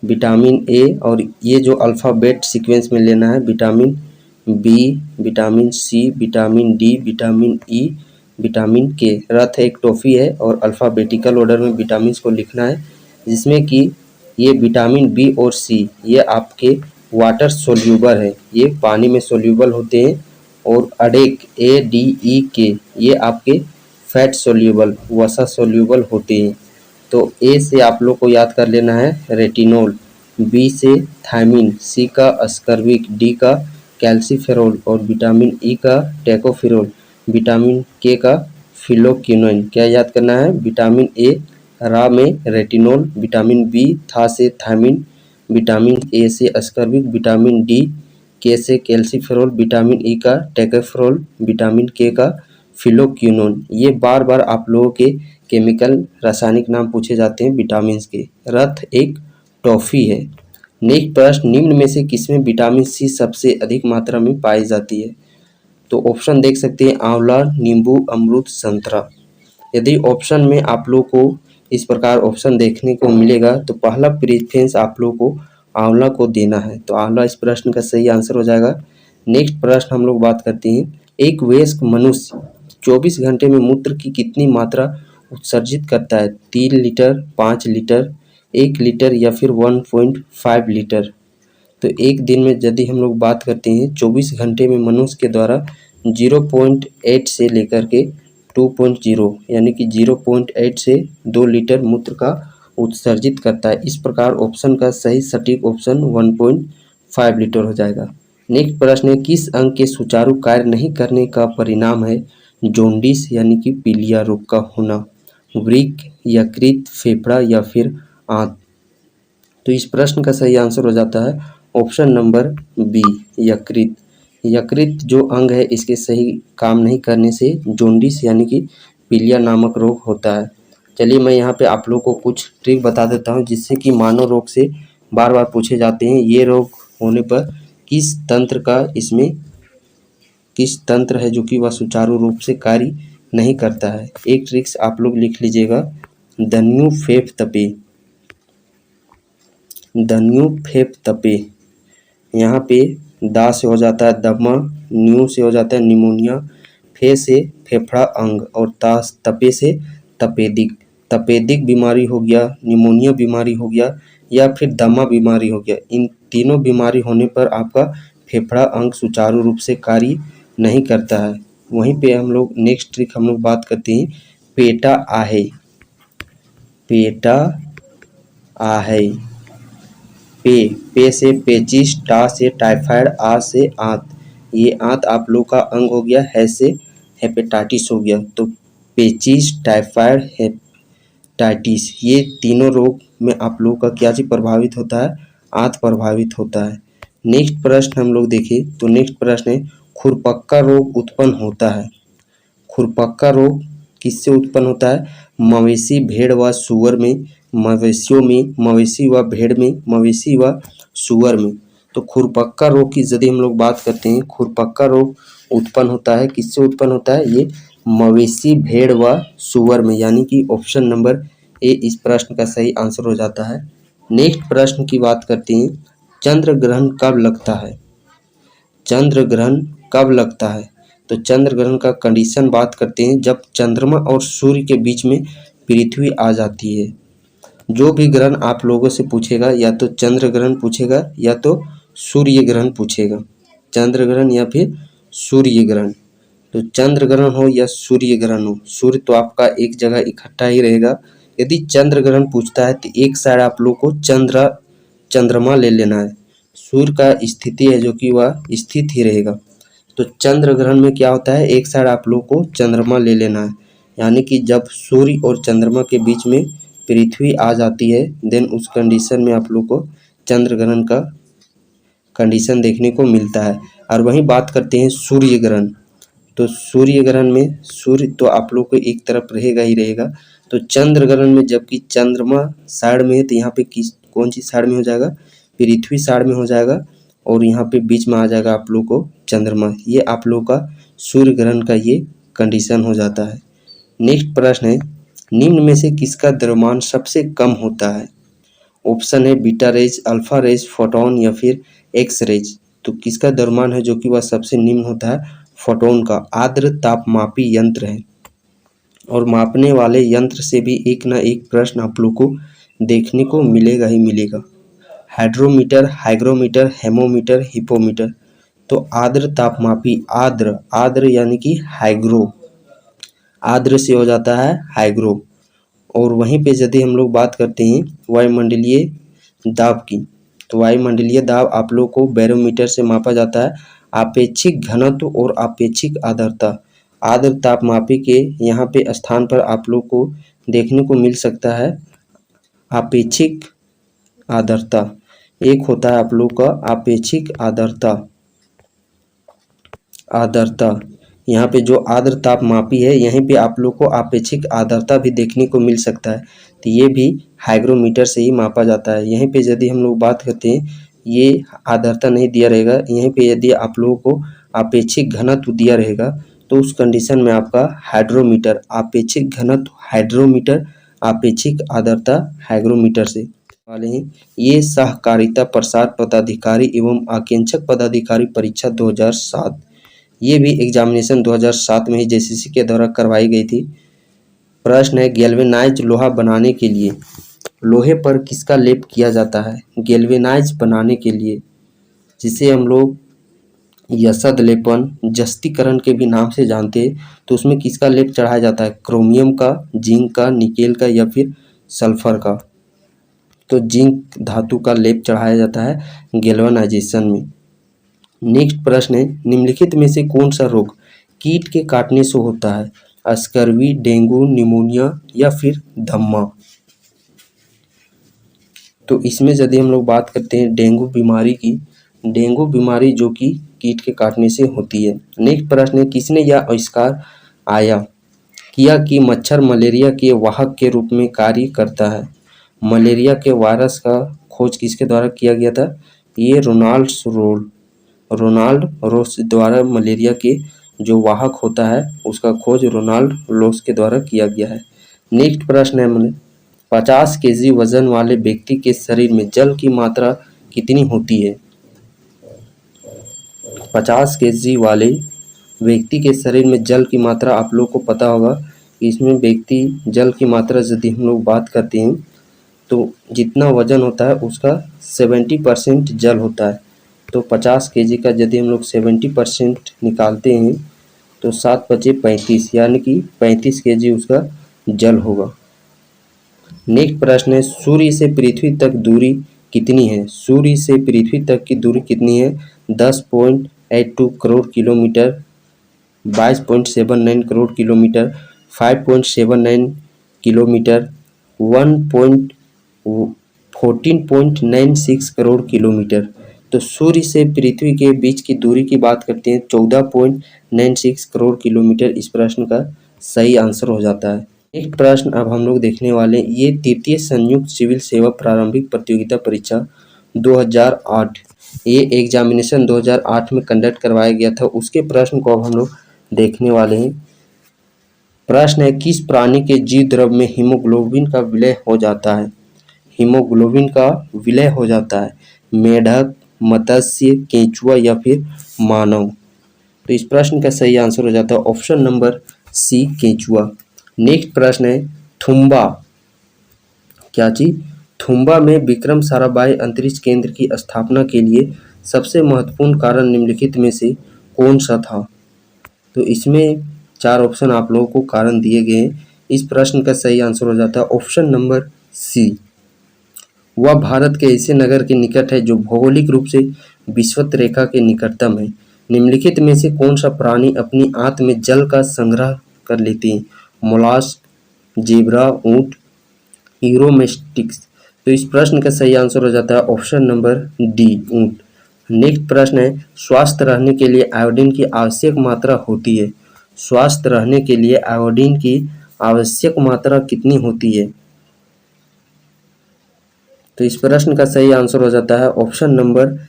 A: विटामिन ए, और ये जो अल्फ़ाबेट सीक्वेंस में लेना है, vitamin B, vitamin C, vitamin D, vitamin E, vitamin K. रथ एक टॉफ़ी है और अल्फ़ाबेटिकल ऑर्डर में विटामिन्स को लिखना है, जिसमें कि ये विटामिन बी और सी ये आपके वाटर सोल्यूबल है, ये पानी में सोल्यूबल होते हैं। और अडेक, ए डी ई के, ये आपके फैट सोल्यूबल, वसा सोल्यूबल होते हैं। तो ए से आप लोग को याद कर लेना है रेटिनोल, बी से थायमिन, सी का अस्कर्बिक, डी का कैल्सीफेरॉल, और विटामिन ई का टेकोफेरॉल, विटामिन के का फिलोक्विनोन। क्या याद करना है? विटामिन ए रा में रेटिनोल, विटामिन बी था से थायमिन, विटामिन ए से अस्कर्बिक, विटामिन डी के से कैल्सीफेरॉल, विटामिन ई का टेकोफेरॉल, विटामिन के का फिलोक्विनोन। ये बार बार आप लोगों के केमिकल रासायनिक नाम पूछे जाते हैं विटामिन के। रथ एक टॉफ़ी है। नेक्स्ट प्रश्न, निम्न में से किसमें विटामिन सी सबसे अधिक मात्रा में पाई जाती है? तो ऑप्शन देख सकते हैं, आंवला, नींबू, अमरूद, संतरा। यदि ऑप्शन में आप लोग को इस प्रकार ऑप्शन देखने को मिलेगा, तो पहला प्रेफरेंस आप लोग को आंवला को देना है, तो आंवला इस प्रश्न का सही आंसर हो जाएगा। नेक्स्ट प्रश्न हम लोग बात करते हैं, एक वयस्क मनुष्य 24 घंटे में मूत्र की कितनी मात्रा उत्सर्जित करता है? 3 लीटर, 5 लीटर, 1 लीटर, या फिर 1.5 लीटर। तो एक दिन में यदि हम लोग बात करते हैं, 24 घंटे में मनुष्य के द्वारा 0.8 से लेकर के 2.0, यानी कि 0.8 से 2 लीटर मूत्र का उत्सर्जित करता है। इस प्रकार ऑप्शन का सही सटीक ऑप्शन 1.5 लीटर हो जाएगा। नेक्स्ट प्रश्न है, किस अंग के सुचारू कार्य नहीं करने का परिणाम है जॉन्डिस यानी कि पीलिया रोग का होना? वृक्क, यकृत, फेफड़ा, या फिर आंत। तो इस प्रश्न का सही आंसर हो जाता है ऑप्शन नंबर बी, यकृत। यकृत जो अंग है, इसके सही काम नहीं करने से जॉन्डिस यानी कि पीलिया नामक रोग होता है। चलिए मैं यहाँ पे आप लोग को कुछ ट्रिक बता देता हूँ, जिससे कि मानव रोग से बार बार पूछे जाते हैं। ये रोग होने पर किस तंत्र है जो कि वह सुचारू रूप से कार्य नहीं करता है? एक ट्रिक्स आप लोग लिख लीजिएगा, धन्यु फेफ तपे। यहाँ पे दा से हो जाता है दमा, न्यू से हो जाता है निमोनिया, फे से फेफड़ा अंग, और तपे से तपेदिक। तपेदिक बीमारी हो गया, निमोनिया बीमारी हो गया, या फिर दमा बीमारी हो गया। इन तीनों बीमारी होने पर आपका फेफड़ा अंग सुचारू रूप से कार्य नहीं करता है। वहीं पे हम लोग नेक्स्ट ट्रिक हम लोग बात करते हैं, पेटा आहे। पे से पेचिस, टा से टाइफाइड, आ से आंत। ये आंत आप लोग का अंग हो गया, है से हेपेटाइटिस हो गया। तो पेचिस, टाइफाइड, हेपेटाइटिस, ये तीनों रोग में आप लोग का क्या चीज प्रभावित होता है? आंत प्रभावित होता है। नेक्स्ट प्रश्न हम लोग देखें, तो नेक्स्ट प्रश्न है, खुरपक्का रोग उत्पन्न होता है। खुरपक्का रोग किससे उत्पन्न होता है? मवेशी, भेड़ व सूअर में, मवेशियों में, मवेशी व भेड़ में, मवेशी व सूअर में। तो खुरपक्का रोग की यदि हम लोग बात करते हैं, खुरपक्का रोग उत्पन्न होता है, किससे उत्पन्न होता है? ये मवेशी, भेड़ व सूअर में, यानी कि ऑप्शन नंबर ए इस प्रश्न का सही आंसर हो जाता है। नेक्स्ट प्रश्न की बात करते हैं, चंद्र ग्रहण कब लगता है? चंद्र ग्रहण कब लगता है? तो चंद्र ग्रहण का कंडीशन बात करते हैं, जब चंद्रमा और सूर्य के बीच में पृथ्वी आ जाती है। जो भी ग्रहण आप लोगों से पूछेगा, या तो चंद्र ग्रहण पूछेगा या तो सूर्य ग्रहण पूछेगा, चंद्र ग्रहण या फिर सूर्य ग्रहण। तो चंद्र ग्रहण हो या सूर्य ग्रहण हो, सूर्य तो आपका एक जगह इकट्ठा ही रहेगा। यदि चंद्र ग्रहण पूछता है तो एक साइड आप लोग को चंद्रमा ले लेना है, सूर्य का स्थिति है जो कि वह स्थित ही रहेगा। तो चंद्र ग्रहण में क्या होता है, एक साइड आप लोग को चंद्रमा ले लेना है, यानी कि जब सूर्य और चंद्रमा के बीच में पृथ्वी आ जाती है, देन उस कंडीशन में आप लोग को चंद्र ग्रहण का कंडीशन देखने को मिलता है। और वहीं बात करते हैं सूर्य ग्रहण। तो सूर्य ग्रहण में सूर्य तो आप लोग को एक तरफ रहेगा ही रहेगा। तो चंद्र ग्रहण में जबकि चंद्रमा साइड में है, तो यहाँ पे कौन सी साइड में हो जाएगा? पृथ्वी साइड में हो जाएगा, और यहाँ पे बीच में आ जाएगा आप लोग को चंद्रमा। ये आप लोग का सूर्य ग्रहण का ये कंडीशन हो जाता है। नेक्स्ट प्रश्न है, निम्न में से किसका द्रव्यमान सबसे कम होता है? ऑप्शन है beta rays, alpha rays, photon या फिर एक्स रेज। तो किसका द्रव्यमान है जो कि वह सबसे निम्न होता है? फोटोन का। आर्द्र तापमापी यंत्र है, और मापने वाले यंत्र से भी एक ना एक प्रश्न आप लोग को देखने को मिलेगा ही मिलेगा। Hydrometer, hygrometer, hemometer, hypometer. तो आर्द्र तापमापी, आर्द्र यानी कि हाइग्रो, आर्द्र से हो जाता है हाइग्रो। और वहीं पे यदि हम लोग बात करते हैं वायुमंडलीय दाब की, तो वायुमंडलीय दाब आप लोग को बैरोमीटर से मापा जाता है। आपेक्षिक घनत्व और आपेक्षिक आर्द्रता, आर्द्र तापमापी के यहाँ पे स्थान पर आप लोग को देखने को मिल सकता है आपेक्षिक आर्द्रता। एक होता है आप लोग का आपेक्षिक आर्द्रता। यहाँ पे जो आर्द्र तापमापी है, यहीं पे आप लोग को आपेक्षिक आर्द्रता भी देखने को मिल सकता है। तो ये भी हाइग्रोमीटर से ही मापा जाता है। यहीं पे यदि हम लोग बात करते हैं, ये आर्द्रता नहीं दिया रहेगा, यहीं पे यदि आप लोगों को आपेक्षिक घनत्व दिया रहेगा, तो उस कंडीशन में आपका हाइड्रोमीटर, आपेक्षिक घनत्व हाइड्रोमीटर, आपेक्षिक आर्द्रता हाइग्रोमीटर से वाले हैं। ये सहकारिता प्रसार पदाधिकारी एवं आकेंक्षक पदाधिकारी परीक्षा 2007, ये भी एग्जामिनेशन 2007 में ही जेसीसी के द्वारा करवाई गई थी। प्रश्न है, गैल्वेनाइज लोहा बनाने के लिए लोहे पर किसका लेप किया जाता है? गैल्वेनाइज बनाने के लिए, जिसे हम लोग यसद लेपन, जस्तीकरण के भी नाम से जानते हैं, तो उसमें किसका लेप चढ़ाया जाता है? क्रोमियम का, जिंक का, निकेल का या फिर सल्फर का। तो जिंक धातु का लेप चढ़ाया जाता है गैल्वेनाइजेशन में। नेक्स्ट प्रश्न है, निम्नलिखित में से कौन सा रोग कीट के काटने से होता है? स्कर्वी, डेंगू, निमोनिया या फिर दम्मा। तो इसमें यदि हम लोग बात करते हैं डेंगू बीमारी की, डेंगू बीमारी जो कि कीट के काटने से होती है। नेक्स्ट प्रश्न है, किसने यह आविष्कार किया कि मच्छर मलेरिया के वाहक के रूप में कार्य करता है? मलेरिया के वायरस का खोज किसके द्वारा किया गया था? ये रोनाल्ड रोस द्वारा मलेरिया के जो वाहक होता है उसका खोज रोनाल्ड रोस के द्वारा किया गया है। नेक्स्ट प्रश्न है, 50 केजी वजन वाले व्यक्ति के शरीर में जल की मात्रा कितनी होती है? 50 केजी वाले व्यक्ति के शरीर में जल की मात्रा आप लोग को पता होगा। इसमें व्यक्ति जल की मात्रा यदि हम लोग बात करते हैं, तो जितना वजन होता है उसका 70% जल होता है। तो 50 केजी का यदि हम लोग 70% निकालते हैं, तो 7 बचे 35, यानी कि 35 केजी उसका जल होगा। नेक्स्ट प्रश्न है, सूर्य से पृथ्वी तक दूरी कितनी है? सूर्य से पृथ्वी तक की दूरी कितनी है? 10.82 crore kilometre, 22.79 crore kilometre, 5.79 kilometre, 14.96 crore kilometre. तो सूर्य से पृथ्वी के बीच की दूरी की बात करते हैं, 14.96 करोड़ किलोमीटर इस प्रश्न का सही आंसर हो जाता है। एक प्रश्न अब हम लोग देखने वाले, ये तृतीय संयुक्त सिविल सेवा प्रारंभिक प्रतियोगिता परीक्षा 2008 ये एग्जामिनेशन 2008 में कंडक्ट करवाया गया था, उसके प्रश्न को अब हम लोग देखने वाले हैं। प्रश्न है, किस प्राणी के जीव द्रव में हीमोग्लोबिन का विलय हो जाता है? हीमोग्लोबिन का विलय हो जाता है। मेढक, मत्स्य, केंचुआ या फिर मानव? तो इस प्रश्न का सही आंसर हो जाता है ऑप्शन नंबर सी, केंचुआ। नेक्स्ट प्रश्न है, थुम्बा, क्या चीज? थुम्बा में विक्रम साराभाई अंतरिक्ष केंद्र की स्थापना के लिए सबसे महत्वपूर्ण कारण निम्नलिखित में से कौन सा था? तो इसमें 4 ऑप्शन आप लोगों को कारण दिए गए हैं। इस प्रश्न का सही आंसर हो जाता है ऑप्शन नंबर सी। वह भारत के ऐसे नगर के निकट है जो भौगोलिक रूप से विषुवत रेखा के निकटतम है। निम्नलिखित में से कौन सा प्राणी अपनी आंत में जल का संग्रह कर लेते हैं? मोलास्क, जेब्रा, ऊंट, यूरोमेस्टिक्स? तो इस प्रश्न का सही आंसर हो जाता है ऑप्शन नंबर डी, ऊंट। नेक्स्ट प्रश्न है, स्वस्थ रहने के लिए आयोडीन की आवश्यक मात्रा होती है? स्वस्थ रहने के लिए आयोडीन की आवश्यक मात्रा कितनी होती है? तो इस प्रश्न का सही आंसर हो जाता है ऑप्शन नंबर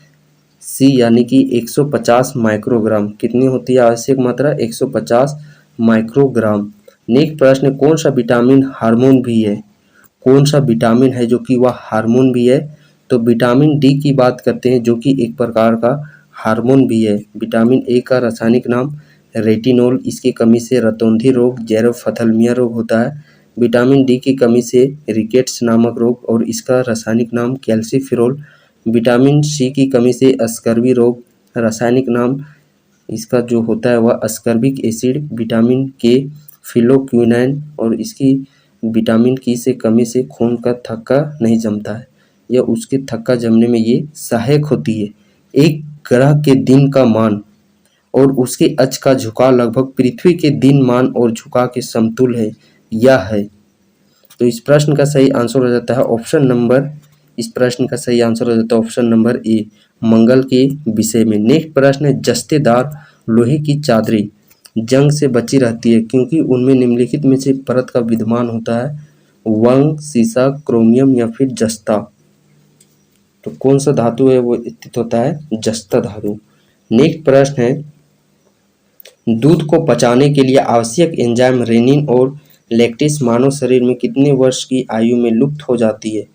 A: सी, यानी कि 150 माइक्रोग्राम। कितनी होती है आवश्यक मात्रा? 150 माइक्रोग्राम। नेक्स्ट प्रश्न, कौन सा विटामिन हार्मोन भी है? कौन सा विटामिन है जो कि वह हार्मोन भी है? तो विटामिन डी की बात करते हैं, जो कि एक प्रकार का हार्मोन भी है। विटामिन ए का रासायनिक नाम रेटिनोल। इसकी कमी से रतौंधी रोग, जेरोफथल्मिया रोग होता है। विटामिन डी की कमी से रिकेट्स नामक रोग, और इसका रासायनिक नाम कैल्सीफेरोल। विटामिन सी की कमी से स्कर्वी रोग, रासायनिक नाम इसका जो होता है वह अस्कर्बिक एसिड। विटामिन के, फिलोक्विनाइन, और इसकी विटामिन की से कमी से खून का थक्का नहीं जमता है, या उसके थक्का जमने में ये सहायक होती है। एक ग्रह के दिन का मान और उसके अक्ष का झुकाव लगभग पृथ्वी के दिन मान और झुकाव के समतुल्य है, यह है। तो इस प्रश्न का सही आंसर हो जाता है ऑप्शन नंबर, इस प्रश्न का सही आंसर हो जाता है ऑप्शन नंबर ए, मंगल के विषय में। नेक्स्ट प्रश्न है, जस्तेदार लोहे की चादरें जंग से बची रहती है क्योंकि उनमें निम्नलिखित में से परत का विद्यमान होता है? वंग, सीसा, क्रोमियम या फिर जस्ता? तो कौन सा धातु है वो स्थित होता है? जस्ता धातु। नेक्स्ट प्रश्न है, दूध को पचाने के लिए आवश्यक एंजाइम रेनिन और लैक्टेस मानव शरीर में कितने वर्ष की आयु में लुप्त हो जाती है?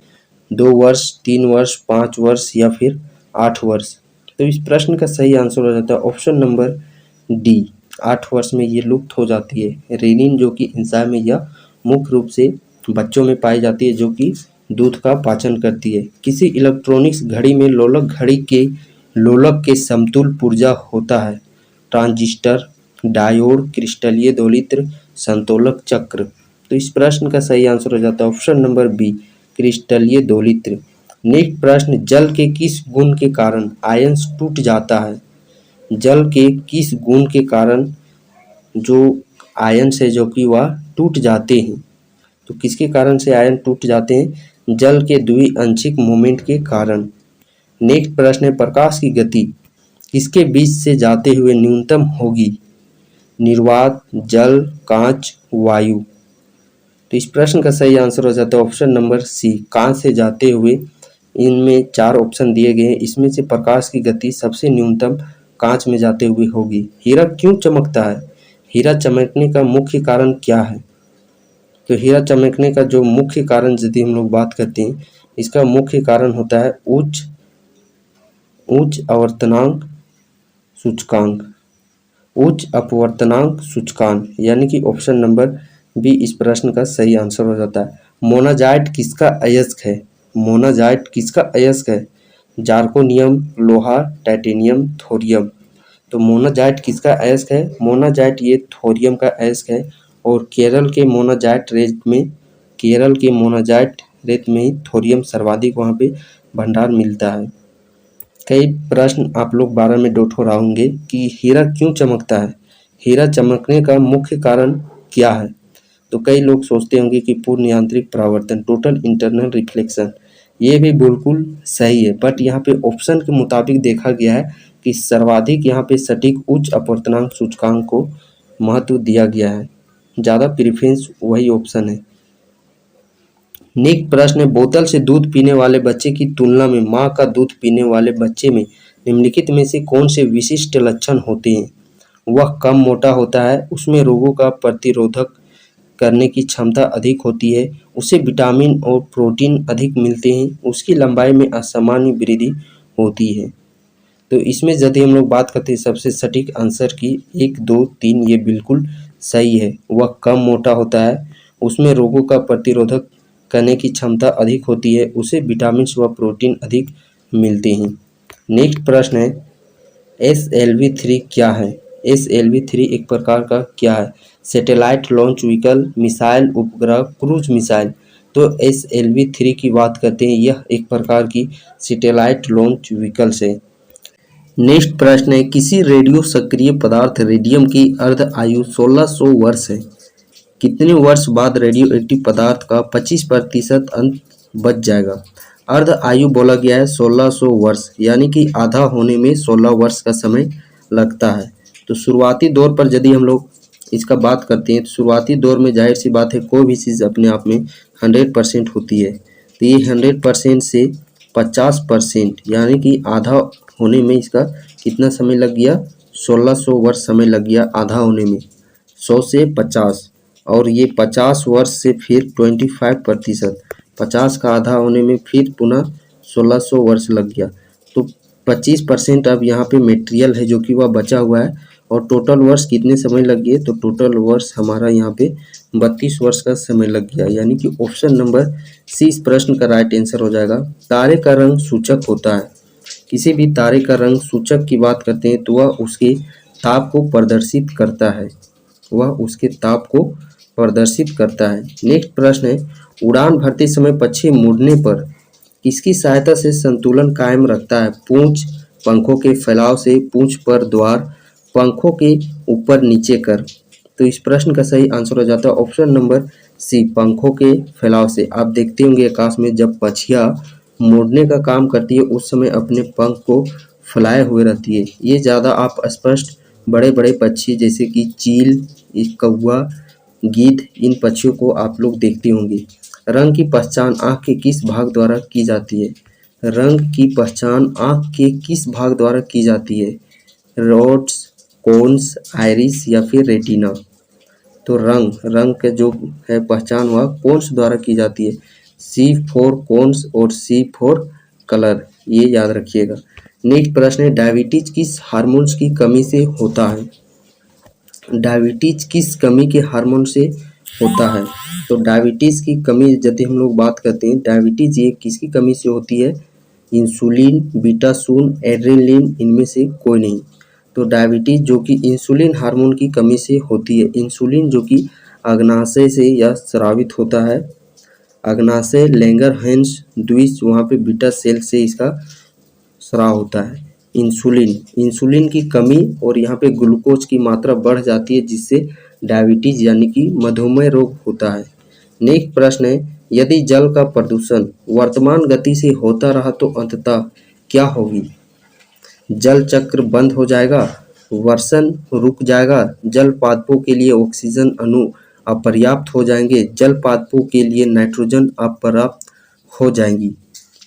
A: 2 वर्ष, 3 वर्ष, 5 वर्ष या फिर 8 वर्ष? तो इस प्रश्न का सही आंसर हो जाता है ऑप्शन नंबर डी, 8 वर्ष में ये लुप्त हो जाती है। रेनिन जो कि एंजाइम है, यह मुख्य रूप से बच्चों में पाई जाती है, जो कि दूध का पाचन करती है। किसी इलेक्ट्रॉनिक्स घड़ी में लोलक के समतुल्य पुर्जा होता है? ट्रांजिस्टर, डायोड, क्रिस्टलीय दोलित्र, संतोलक चक्र? तो इस प्रश्न का सही आंसर हो जाता है ऑप्शन नंबर बी, क्रिस्टलीय दोलित्र। नेक्स्ट प्रश्न, जल के किस गुण के कारण आयन टूट जाता है? जल के किस गुण के कारण जो आयन से जो कि वह टूट जाते हैं? तो किसके कारण से आयन टूट जाते हैं? जल के द्विआंशिक मोमेंट के कारण। नेक्स्ट प्रश्न है, प्रकाश की गति किसके बीच से जाते हुए न्यूनतम होगी? निर्वात, जल, कांच, वायु? तो इस प्रश्न का सही आंसर हो जाता है ऑप्शन नंबर सी, कांच से जाते हुए। इनमें 4 ऑप्शन दिए गए हैं, इसमें से प्रकाश की गति सबसे न्यूनतम कांच में जाते हुए होगी। हीरा क्यों चमकता है? हीरा चमकने का मुख्य कारण क्या है? तो हीरा चमकने का जो मुख्य कारण यदि हम लोग बात करते हैं, इसका मुख्य कारण होता है उच्च अपवर्तनांक सूचकांक। उच्च अपवर्तनांक सूचकांक, यानी कि ऑप्शन नंबर बी इस प्रश्न का सही आंसर हो जाता है। मोनाजाइट किसका अयस्क है? मोनाजाइट किसका अयस्क है? जार्कोनियम, लोहा, टाइटेनियम, थोरियम? तो मोनाजाइट किसका अयस्क है? मोनाजाइट ये थोरियम का अयस्क है, और केरल के मोनाजाइट रेत में ही थोरियम सर्वाधिक वहाँ पे भंडार मिलता है। कई प्रश्न आप लोग 12 में डोट हो रहे होंगे कि हीरा क्यों चमकता है? हीरा चमकने का मुख्य कारण क्या है? तो कई लोग सोचते होंगे कि पूर्ण यांत्रिक परावर्तन, टोटल इंटरनल रिफ्लेक्शन। ये भी बिल्कुल सही है, बट यहाँ पे ऑप्शन के मुताबिक देखा गया है कि सर्वाधिक यहाँ पे सटीक उच्च अपवर्तनांक सूचकांक को महत्व दिया गया है, ज़्यादा प्रेफरेंस वही ऑप्शन है। नेक्स्ट प्रश्न है, बोतल से दूध पीने वाले बच्चे की तुलना में माँ का दूध पीने वाले बच्चे में निम्नलिखित में से कौन से विशिष्ट लक्षण होते हैं? वह कम मोटा होता है, उसमें रोगों का प्रतिरोधक करने की क्षमता अधिक होती है, उसे विटामिन और प्रोटीन अधिक मिलते हैं, उसकी लंबाई में असामान्य वृद्धि होती है। तो इसमें यदि हम लोग बात करते हैं सबसे सटीक आंसर की 1, 2, 3 ये बिल्कुल सही है। वह कम मोटा होता है, उसमें रोगों का प्रतिरोधक करने की क्षमता अधिक होती है, उसे विटामिन व प्रोटीन अधिक मिलते हैं। नेक्स्ट प्रश्न है SLV-3 क्या है? SLV-3 एक प्रकार का क्या है? सैटेलाइट लॉन्च व्हीकल, मिसाइल, उपग्रह, क्रूज मिसाइल। तो SLV-3 की बात करते हैं, यह एक प्रकार की सैटेलाइट लॉन्च व्हीकल्स है। नेक्स्ट प्रश्न है किसी रेडियो सक्रिय पदार्थ रेडियम की अर्ध आयु 1600 वर्ष है। कितने वर्ष बाद रेडियो एक्टिव पदार्थ का 25% अंश बच जाएगा? अर्ध आयु बोला गया है 1600 वर्ष, यानी कि आधा होने में 16 वर्ष का समय लगता है। तो शुरुआती दौर पर यदि हम लोग इसका बात करते हैं तो शुरुआती दौर में जाहिर सी बात है कोई भी चीज़ अपने आप में 100% होती है। तो ये 100% से 50% यानी कि आधा होने में इसका कितना समय लग गया? 1600 वर्ष समय लग गया आधा होने में, 100 से 50, और ये 50 वर्ष से फिर 25%, 50 का आधा होने में फिर पुनः 1600 वर्ष लग गया। तो 25% अब यहाँ पे मटेरियल है जो कि वह बचा हुआ है, और टोटल वर्ष कितने समय लग गए? तो टोटल वर्ष हमारा यहाँ पे 32 वर्ष का समय लग गया, यानी कि ऑप्शन नंबर सी इस प्रश्न का राइट आंसर हो जाएगा। तारे का रंग सूचक होता है। किसी भी तारे का रंग सूचक की बात करते हैं तो वह उसके ताप को प्रदर्शित करता है, वह उसके ताप को प्रदर्शित करता है। नेक्स्ट प्रश्न है उड़ान भरते समय पक्षी मुड़ने पर किसकी सहायता से संतुलन कायम रखता है? पूंछ, पंखों के फैलाव से, पूंछ पर द्वार, पंखों के ऊपर नीचे कर। तो इस प्रश्न का सही आंसर हो जाता है ऑप्शन नंबर सी, पंखों के फैलाव से। आप देखते होंगे आकाश में जब पक्षियाँ मुड़ने का काम करती है उस समय अपने पंख को फैलाए हुए रहती है। ये ज़्यादा आप स्पष्ट बड़े बड़े पक्षी जैसे कि चील, कौवा, गिद्ध, इन पक्षियों को आप लोग देखते होंगे। रंग की पहचान आँख के किस भाग द्वारा की जाती है? रंग की पहचान आँख के किस भाग द्वारा की जाती है? रोड्स, कोन्स, आइरिस या फिर रेटिना। तो रंग के जो है पहचान वह कोन्स द्वारा की जाती है। C फॉर कोन्स और C फॉर कलर, ये याद रखिएगा। नेक्स्ट प्रश्न है डायबिटीज किस हार्मोन्स की कमी से होता है? डायबिटीज किस कमी के हार्मोन से होता है? तो डायबिटीज की कमी यदि हम लोग बात करते हैं, डायबिटीज ये किसकी कमी से होती है? इंसुलिन, बीटासून, एड्रेनलिन, इनमें से कोई नहीं। तो डायबिटीज जो कि इंसुलिन हार्मोन की कमी से होती है। इंसुलिन जो कि अग्नाशय से यह स्रावित होता है, अग्नाशय, लैंगरहैंस द्विज, वहाँ पे बीटा सेल से इसका स्राव होता है। इंसुलिन की कमी और यहाँ पे ग्लूकोज की मात्रा बढ़ जाती है जिससे डायबिटीज यानी कि मधुमेह रोग होता है। नेक्स्ट प्रश्न है यदि जल का प्रदूषण वर्तमान गति से होता रहा तो अंततः क्या होगी? जल चक्र बंद हो जाएगा, वर्षण रुक जाएगा, जल पादपों के लिए ऑक्सीजन अणु अपर्याप्त हो जाएंगे, जल पादपों के लिए नाइट्रोजन अपर्याप्त हो जाएंगी।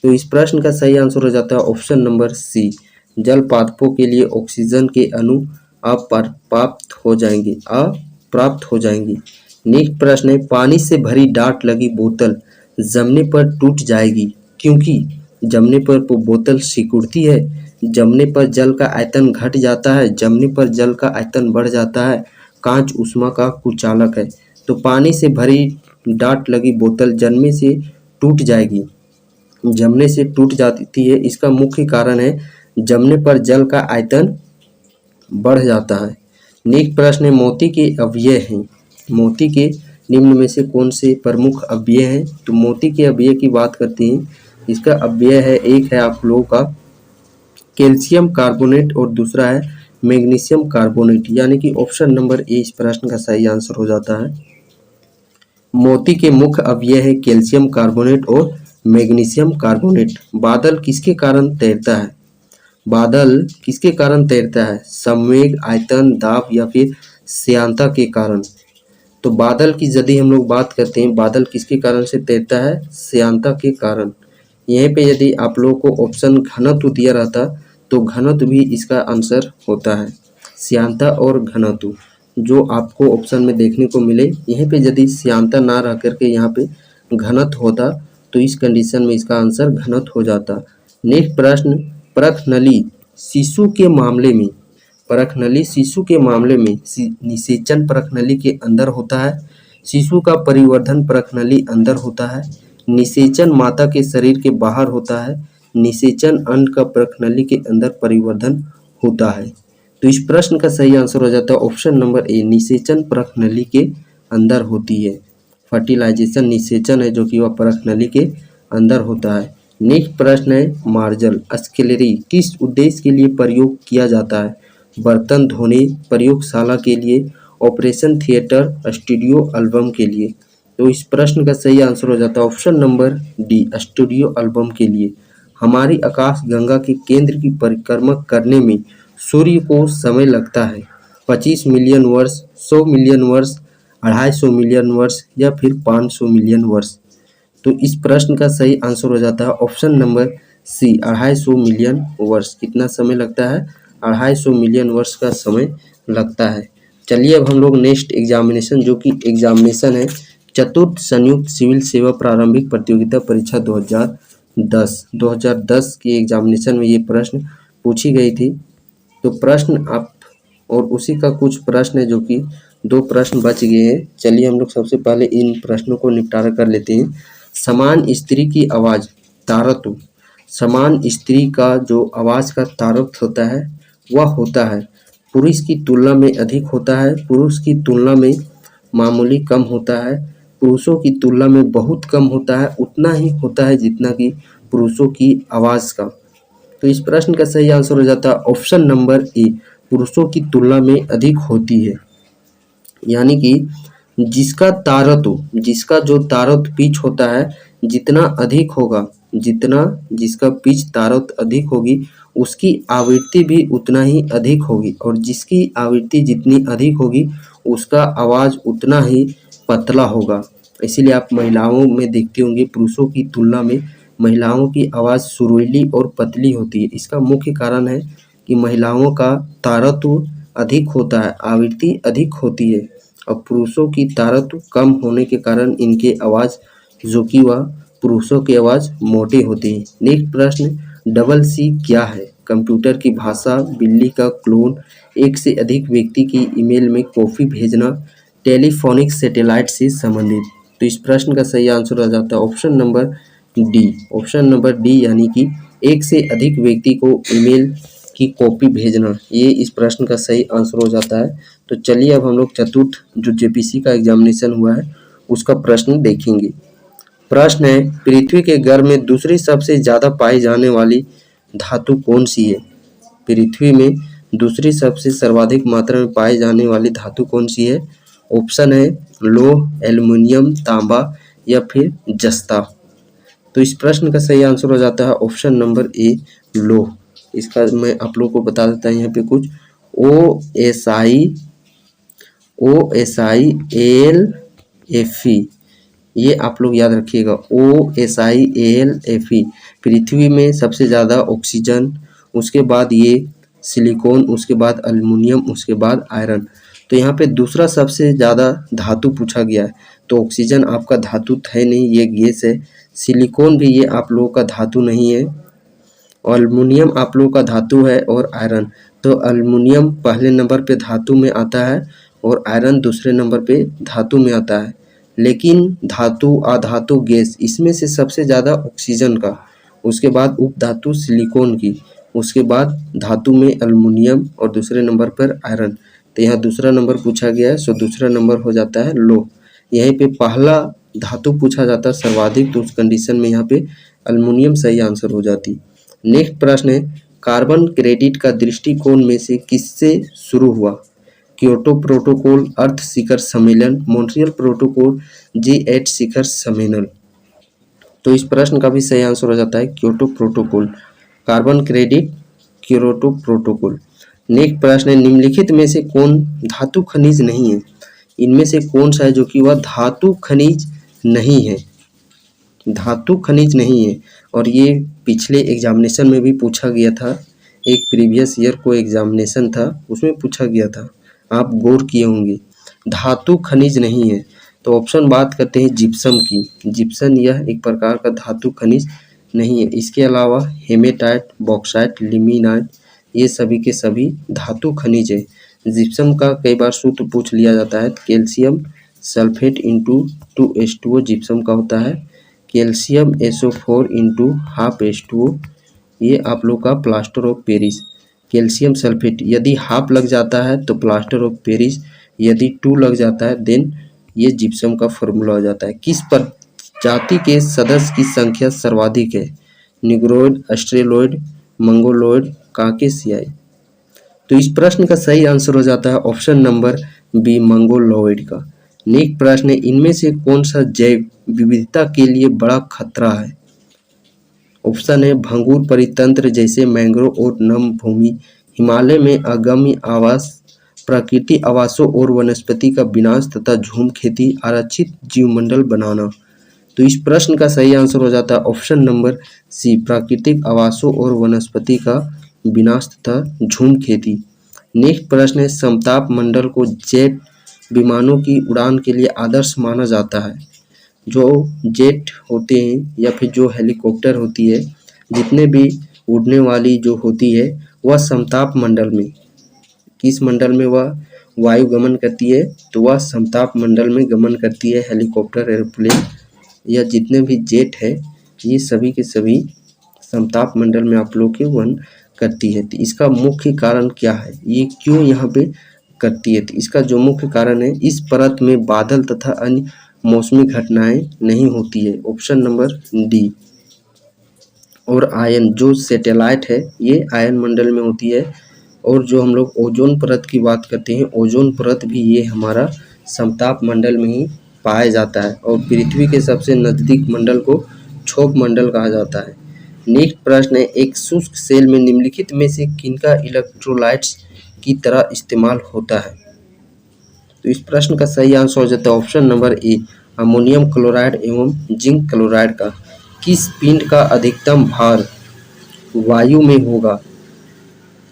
A: तो इस प्रश्न का सही आंसर हो जाता है ऑप्शन नंबर सी, जल पादपों के लिए ऑक्सीजन के अणु अपर्याप्त हो जाएंगी। नेक्स्ट प्रश्न है पानी से भरी डाट लगी बोतल जमने पर टूट जाएगी क्योंकि जमने पर बोतल सिकुड़ती है, जमने पर जल का आयतन घट जाता है, जमने पर जल का आयतन बढ़ जाता है, कांच ऊष्मा का कुचालक है। तो पानी से भरी डाट लगी बोतल जमने से टूट जाएगी, जमने से टूट जाती है। इसका मुख्य कारण है जमने पर जल का आयतन बढ़ जाता है। नेक्स्ट प्रश्न है मोती के अवयव हैं, मोती के निम्न में से कौन से प्रमुख अवयव हैं? तो मोती के अवयव की बात करते हैं, इसका अवयव है, एक है आप लोगों का कैल्शियम कार्बोनेट और दूसरा है मैग्नीशियम कार्बोनेट, यानी कि ऑप्शन नंबर ए इस प्रश्न का सही आंसर हो जाता है। मोती के मुख्य अवयव है कैल्शियम कार्बोनेट और मैग्नीशियम कार्बोनेट। बादल किसके कारण तैरता है? बादल किसके कारण तैरता है? संवेग, आयतन, दाब या फिर श्यानता के कारण। तो बादल की यदि हम लोग बात करते हैं, बादल किसके कारण से तैरता है? श्यानता के कारण। यहीं पे यदि आप लोगों को ऑप्शन घनत्व दिया रहता तो घनत्व भी इसका आंसर होता है। श्यानता और घनत्व जो आपको ऑप्शन में देखने को मिले, यहीं पे यदि श्यानता ना रह करके यहाँ पे घनत्व होता तो इस कंडीशन में इसका आंसर घनत्व हो जाता। नेक्स्ट प्रश्न, परखनली शिशु के मामले में, परखनली शिशु के मामले में निषेचन परखनली के अंदर होता है, शिशु का परिवर्धन परखनली अंदर होता है, निषेचन माता के शरीर के बाहर होता है, निषेचन अंड का परखनली के अंदर परिवर्धन होता है। तो इस प्रश्न का सही आंसर हो जाता है ऑप्शन नंबर ए, निषेचन परखनली के अंदर होती है। फर्टिलाइजेशन निषेचन है जो कि वह परखनली के अंदर होता है। नेक्स्ट प्रश्न है, मार्जल स्केलरी किस उद्देश्य के लिए प्रयोग किया जाता है? बर्तन धोने, प्रयोगशाला के लिए, ऑपरेशन थिएटर, स्टूडियो एल्बम के लिए। तो इस प्रश्न का सही आंसर हो जाता है option number D, studio album के लिए। हमारी आकाश गंगा के केंद्र की परिक्रमा करने में सूर्य को समय लगता है 25 मिलियन वर्ष, 100 मिलियन वर्ष, 250 मिलियन वर्ष या फिर 500 मिलियन वर्ष। तो इस प्रश्न का सही आंसर हो जाता है ऑप्शन नंबर सी, 250 मिलियन वर्ष। कितना समय लगता है? 250 मिलियन वर्ष का समय लगता है। चलिए अब हम लोग नेक्स्ट एग्जामिनेशन जो कि एग्जामिनेशन है चतुर्थ संयुक्त सिविल सेवा प्रारंभिक प्रतियोगिता परीक्षा 2010 की एग्जामिनेशन में ये प्रश्न पूछी गई थी। तो प्रश्न आप और उसी का कुछ प्रश्न है जो कि 2 प्रश्न बच गए हैं। चलिए हम लोग सबसे पहले इन प्रश्नों को निपटारा कर लेते हैं। समान स्त्री की आवाज़ तारत्व, समान स्त्री का जो आवाज़ का तारत्व होता है वह होता है पुरुष की तुलना में अधिक होता है, पुरुष की तुलना में मामूली कम होता है, पुरुषों की तुलना में बहुत कम होता है, उतना ही होता है जितना कि पुरुषों की आवाज़ का। तो इस प्रश्न का सही आंसर हो जाता है ऑप्शन नंबर ए, पुरुषों की तुलना में अधिक होती है। यानी कि जिसका जो तारत्व पिच होता है जितना अधिक होगा, जिसका पिच तारत्व अधिक होगी उसकी आवृत्ति भी उतना ही अधिक होगी, और जिसकी आवृत्ति जितनी अधिक होगी उसका आवाज़ उतना ही पतला होगा। इसीलिए आप महिलाओं में देखते होंगे पुरुषों की तुलना में महिलाओं की आवाज़ सुरीली और पतली होती है। इसका मुख्य कारण है कि महिलाओं का तारत्व अधिक होता है, आवृत्ति अधिक होती है, और पुरुषों की तारत्व कम होने के कारण इनके आवाज़ जो कि वह पुरुषों की आवाज़ मोटी होती है। नेक्स्ट प्रश्न, डबल सी क्या है? कंप्यूटर की भाषा, बिल्ली का क्लोन, एक से अधिक व्यक्ति की ईमेल में कॉपी भेजना, टेलीफोनिक सैटेलाइट से संबंधित। तो इस प्रश्न का सही आंसर हो जाता है option number D, option number D, यानी कि एक से अधिक व्यक्ति को ईमेल की कॉपी भेजना, ये इस प्रश्न का सही आंसर हो जाता है। तो चलिए अब हम लोग चतुर्थ जो जेपीसी का एग्जामिनेशन हुआ है उसका प्रश्न देखेंगे। प्रश्न है, पृथ्वी के गर्भ में दूसरी सबसे ज़्यादा पाई जाने वाली धातु कौन सी है? पृथ्वी में दूसरी सबसे सर्वाधिक मात्रा में पाई जाने वाली धातु कौन सी है? ऑप्शन है लोह, एल्युमिनियम, तांबा या फिर जस्ता। तो इस प्रश्न का सही आंसर हो जाता है ऑप्शन नंबर ए, लोह। इसका मैं आप लोग को बता देता हूँ यहाँ पे कुछ, OSIAlFe, ये आप लोग याद रखिएगा, OSIAlFe। पृथ्वी में सबसे ज़्यादा ऑक्सीजन, उसके बाद ये सिलिकॉन, उसके बाद एल्युमिनियम, उसके बाद आयरन। तो यहाँ पे दूसरा सबसे ज़्यादा धातु पूछा गया है। तो ऑक्सीजन आपका धातु है नहीं, ये गैस है। सिलिकॉन भी ये आप लोगों का धातु नहीं है, और एल्युमिनियम आप लोगों का धातु है, और आयरन। तो एल्युमिनियम पहले नंबर पे धातु में आता है और आयरन दूसरे नंबर पे धातु में आता है। लेकिन धातु, अधातु, गैस, इसमें से सबसे ज़्यादा ऑक्सीजन का, उसके बाद उपधातु सिलिकॉन की, उसके बाद धातु में एल्युमिनियम और दूसरे नंबर पर आयरन। तो यहाँ दूसरा नंबर पूछा गया है, सो दूसरा नंबर हो जाता है लोह। यहीं पे पहला धातु पूछा जाता है सर्वाधिक, तो उस कंडीशन में यहाँ पे एल्युमिनियम सही आंसर हो जाती। नेक्स्ट प्रश्न है, कार्बन क्रेडिट का दृष्टिकोण में से किससे शुरू हुआ? क्योटो प्रोटोकॉल, अर्थ शिखर सम्मेलन, मॉन्ट्रियल प्रोटोकॉल, G8 शिखर सम्मेलन। तो इस प्रश्न का भी सही आंसर हो जाता है Kyoto protocol, carbon credit, Kyoto protocol. Next प्रश्न है, निम्नलिखित में से कौन धातु खनिज नहीं है? इनमें से कौन सा है जो कि वह धातु खनिज नहीं है? धातु खनिज नहीं है, और ये पिछले एग्जामिनेशन में भी पूछा गया था। एक प्रीवियस ईयर को एग्जामिनेशन था, उसमें पूछा गया था, आप गौर किए होंगे। धातु खनिज नहीं है, तो ऑप्शन बात करते हैं जिप्सम की। जिप्सम यह एक प्रकार का धातु खनिज नहीं है। इसके अलावा हेमेटाइट, बॉक्साइट, लिमिनाइट ये सभी के सभी धातु खनिज है। जिप्सम का कई बार सूत्र पूछ लिया जाता है, calcium sulphate into 2H2O gypsum का होता है। Calcium SO4 into half H2O ये आप लोग का plaster of Paris. Calcium sulphate यदि हाफ लग जाता है तो प्लास्टर ऑफ पेरिस, यदि 2 लग जाता है देन ये जिप्सम का फॉर्मूला हो जाता है। किस प्रजाति के सदस्य की संख्या सर्वाधिक है? निग्रोइड, ऑस्ट्रेलोइड, मंगोलोइड, काकेशियाई। तो इस प्रश्न का सही आंसर हो जाता है ऑप्शन नंबर बी, मंगोलोइड का। नेक्स्ट प्रश्न है, इनमें से कौन सा जैव विविधता के लिए बड़ा खतरा है? ऑप्शन है भंगुर परितंत्र जैसे मैंग्रोव और नम भूमि, हिमालय में अगम्य आवास, प्राकृतिक आवासों और वनस्पति का विनाश तथा झूम खेती, आरक्षित जीवमंडल बनाना। तो इस प्रश्न का सही आंसर हो जाता है ऑप्शन नंबर सी, प्राकृतिक आवासों और वनस्पति का विनाश तथा झूम खेती। नेक्स्ट प्रश्न है, समताप मंडल को जेट विमानों की उड़ान के लिए आदर्श माना जाता है। जो जेट होते हैं या फिर जो हेलीकॉप्टर होती है, जितने भी उड़ने वाली जो होती है वह समताप मंडल में, किस मंडल में वह वायु गमन करती है? तो वह समताप मंडल में गमन करती है। हेलीकॉप्टर, एरोप्लेन या जितने भी जेट है ये सभी के सभी समताप मंडल में आप लोग के वन करती है। तो इसका मुख्य कारण क्या है, ये क्यों यहाँ पे करती है? तो इसका जो मुख्य कारण है, इस परत में बादल तथा अन्य मौसमी घटनाएं नहीं होती है। Option number D. और आयन जो सैटेलाइट है ये आयन मंडल में होती है। और जो हम लोग ओजोन परत की बात करते हैं, ओजोन परत भी ये हमारा समताप मंडल में ही पाया जाता है। और पृथ्वी के सबसे नज़दीक मंडल को क्षोभ मंडल कहा जाता है। नेक्स्ट प्रश्न है, एक शुष्क सेल में निम्नलिखित में से किनका इलेक्ट्रोलाइट्स की तरह इस्तेमाल होता है? तो इस प्रश्न का सही आंसर हो जाता है option number A, ammonium chloride एवं जिंक क्लोराइड का। किस पिंड का अधिकतम भार वायु में होगा?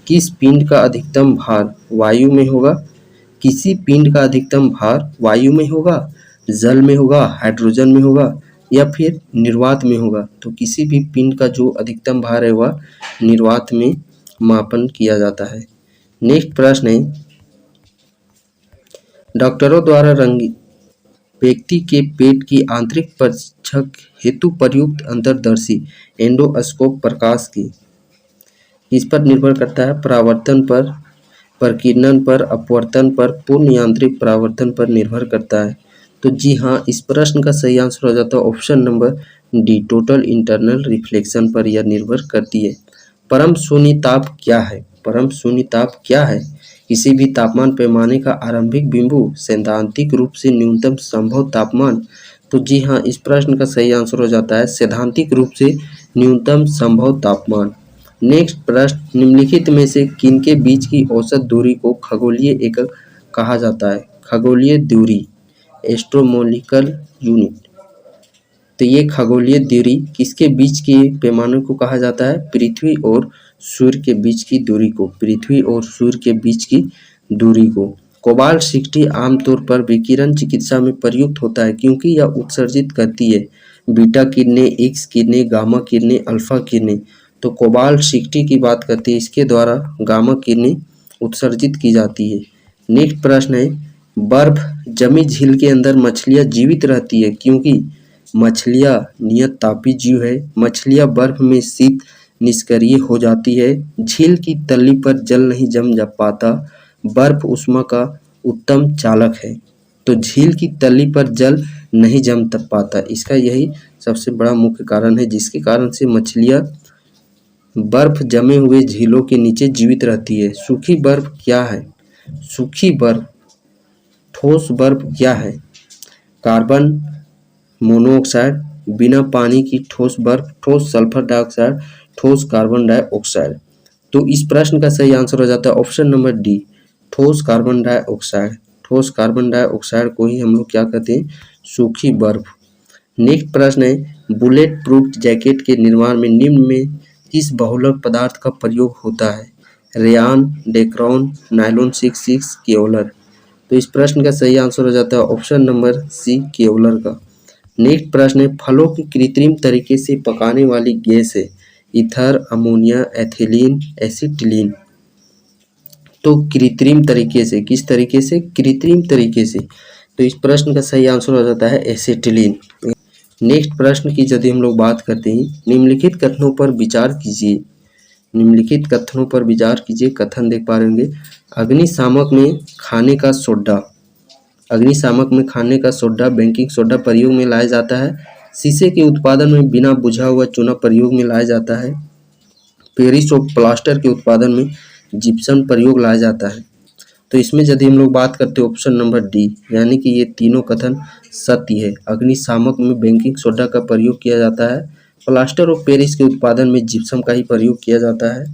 A: किस पिंड का अधिकतम भार वायु में होगा? किसी पिंड का अधिकतम भार वायु में होगा, जल में होगा, हाइड्रोजन में होगा या फिर निर्वात में होगा? तो किसी भी पिंड का जो अधिकतम भार है वह निर्वात में मापन किया जाता है। नेक्स्ट प्रश्न है, डॉक्टरों द्वारा रंगी व्यक्ति के पेट की आंतरिक परीक्षक हेतु प्रयुक्त अंतर्दर्शी एंडोस्कोप प्रकाश की किस पर निर्भर करता है? परावर्तन पर, प्रकीर्णन पर, अपवर्तन पर, पूर्ण यांत्रिक परावर्तन पर निर्भर करता है। तो जी हाँ, इस प्रश्न का सही आंसर हो जाता है option number D, total internal reflection पर यह निर्भर करती है। परम शून्य ताप क्या है? परम शून्य ताप क्या है? किसी भी तापमान पैमाने का आरंभिक बिंदु, सैद्धांतिक रूप से न्यूनतम संभव तापमान। तो जी हाँ, इस प्रश्न का सही आंसर हो जाता है सैद्धांतिक रूप से न्यूनतम संभव तापमान। नेक्स्ट प्रश्न, निम्नलिखित में से किनके बीच की औसत दूरी को खगोलीय एकक कहा जाता है? खगोलीय दूरी, एस्ट्रोनॉमिकल यूनिट। तो ये खगोलीय दूरी किसके बीच के पैमाने को कहा जाता है? पृथ्वी और सूर्य के बीच की दूरी को, पृथ्वी और सूर्य के बीच की दूरी को। कोबाल्ट 60 आमतौर पर विकिरण चिकित्सा में प्रयुक्त होता है क्योंकि यह उत्सर्जित करती है बीटा किरणें, एक्स किरणें, गामा किरणें, अल्फा किरणें। तो कोबाल्ट 60 की बात करते हैं, इसके द्वारा गामा किरणें उत्सर्जित की जाती है। नेक्स्ट प्रश्न है, बर्फ जमी झील के अंदर मछलियां जीवित रहती है क्योंकि मछलियां नियत तापी जीव है। मछलियां बर्फ में शीत निष्क्रिय हो जाती है। झील की तली पर जल नहीं जम पाता। बर्फ ऊष्मा का उत्तम चालक है। तो झील की तली पर जल नहीं जम पाता, इसका यही सबसे बड़ा मुख्य कारण है जिसके कारण से मछलियां बर्फ जमे हुए झीलों के नीचे जीवित रहती है। सूखी बर्फ क्या है? सूखी बर्फ, ठोस बर्फ क्या है? कार्बन मोनोऑक्साइड, बिना पानी की ठोस बर्फ, ठोस सल्फर डाइऑक्साइड, ठोस कार्बन डाइऑक्साइड। तो इस प्रश्न का सही आंसर हो जाता है ऑप्शन नंबर डी, ठोस कार्बन डाइऑक्साइड। ठोस कार्बन डाइऑक्साइड को ही हम लोग क्या कहते हैं? सूखी बर्फ। नेक्स्ट प्रश्न है, बुलेट प्रूफ जैकेट के निर्माण में निम्न में किस बहुलक पदार्थ का प्रयोग होता है? Rayon, dacron, nylon 66, kevlar. तो इस प्रश्न का सही आंसर हो जाता है ऑप्शन नंबर सी, केओलर का। नेक्स्ट प्रश्न है, फलों की कृत्रिम तरीके से पकाने वाली गैस है ईथर, अमोनिया, एथिलीन, एसिटिलीन। तो कृत्रिम तरीके से, किस तरीके से? कृत्रिम तरीके से। तो इस प्रश्न का सही आंसर हो जाता है एसिटिलीन। नेक्स्ट प्रश्न की यदि हम लोग बात करते हैं, निम्नलिखित कथनों पर विचार कीजिए। निम्नलिखित कथनों पर विचार कीजिए। कथन देख पा रहे होंगे, अग्निशामक में खाने का सोडा, अग्निशामक में खाने का सोडा, बेकिंग सोडा प्रयोग में लाया जाता है। शीशे के उत्पादन में बिना बुझा हुआ चूना प्रयोग में लाया जाता है। पेरिस और प्लास्टर के उत्पादन में जिप्सम प्रयोग लाया जाता है। तो इसमें यदि हम लोग बात करते हैं ऑप्शन नंबर डी, यानी कि ये तीनों कथन सत्य है। अग्निशामक में बेकिंग सोडा का प्रयोग किया जाता है। प्लास्टर और पेरिस के उत्पादन में जिप्सम का ही प्रयोग किया जाता है।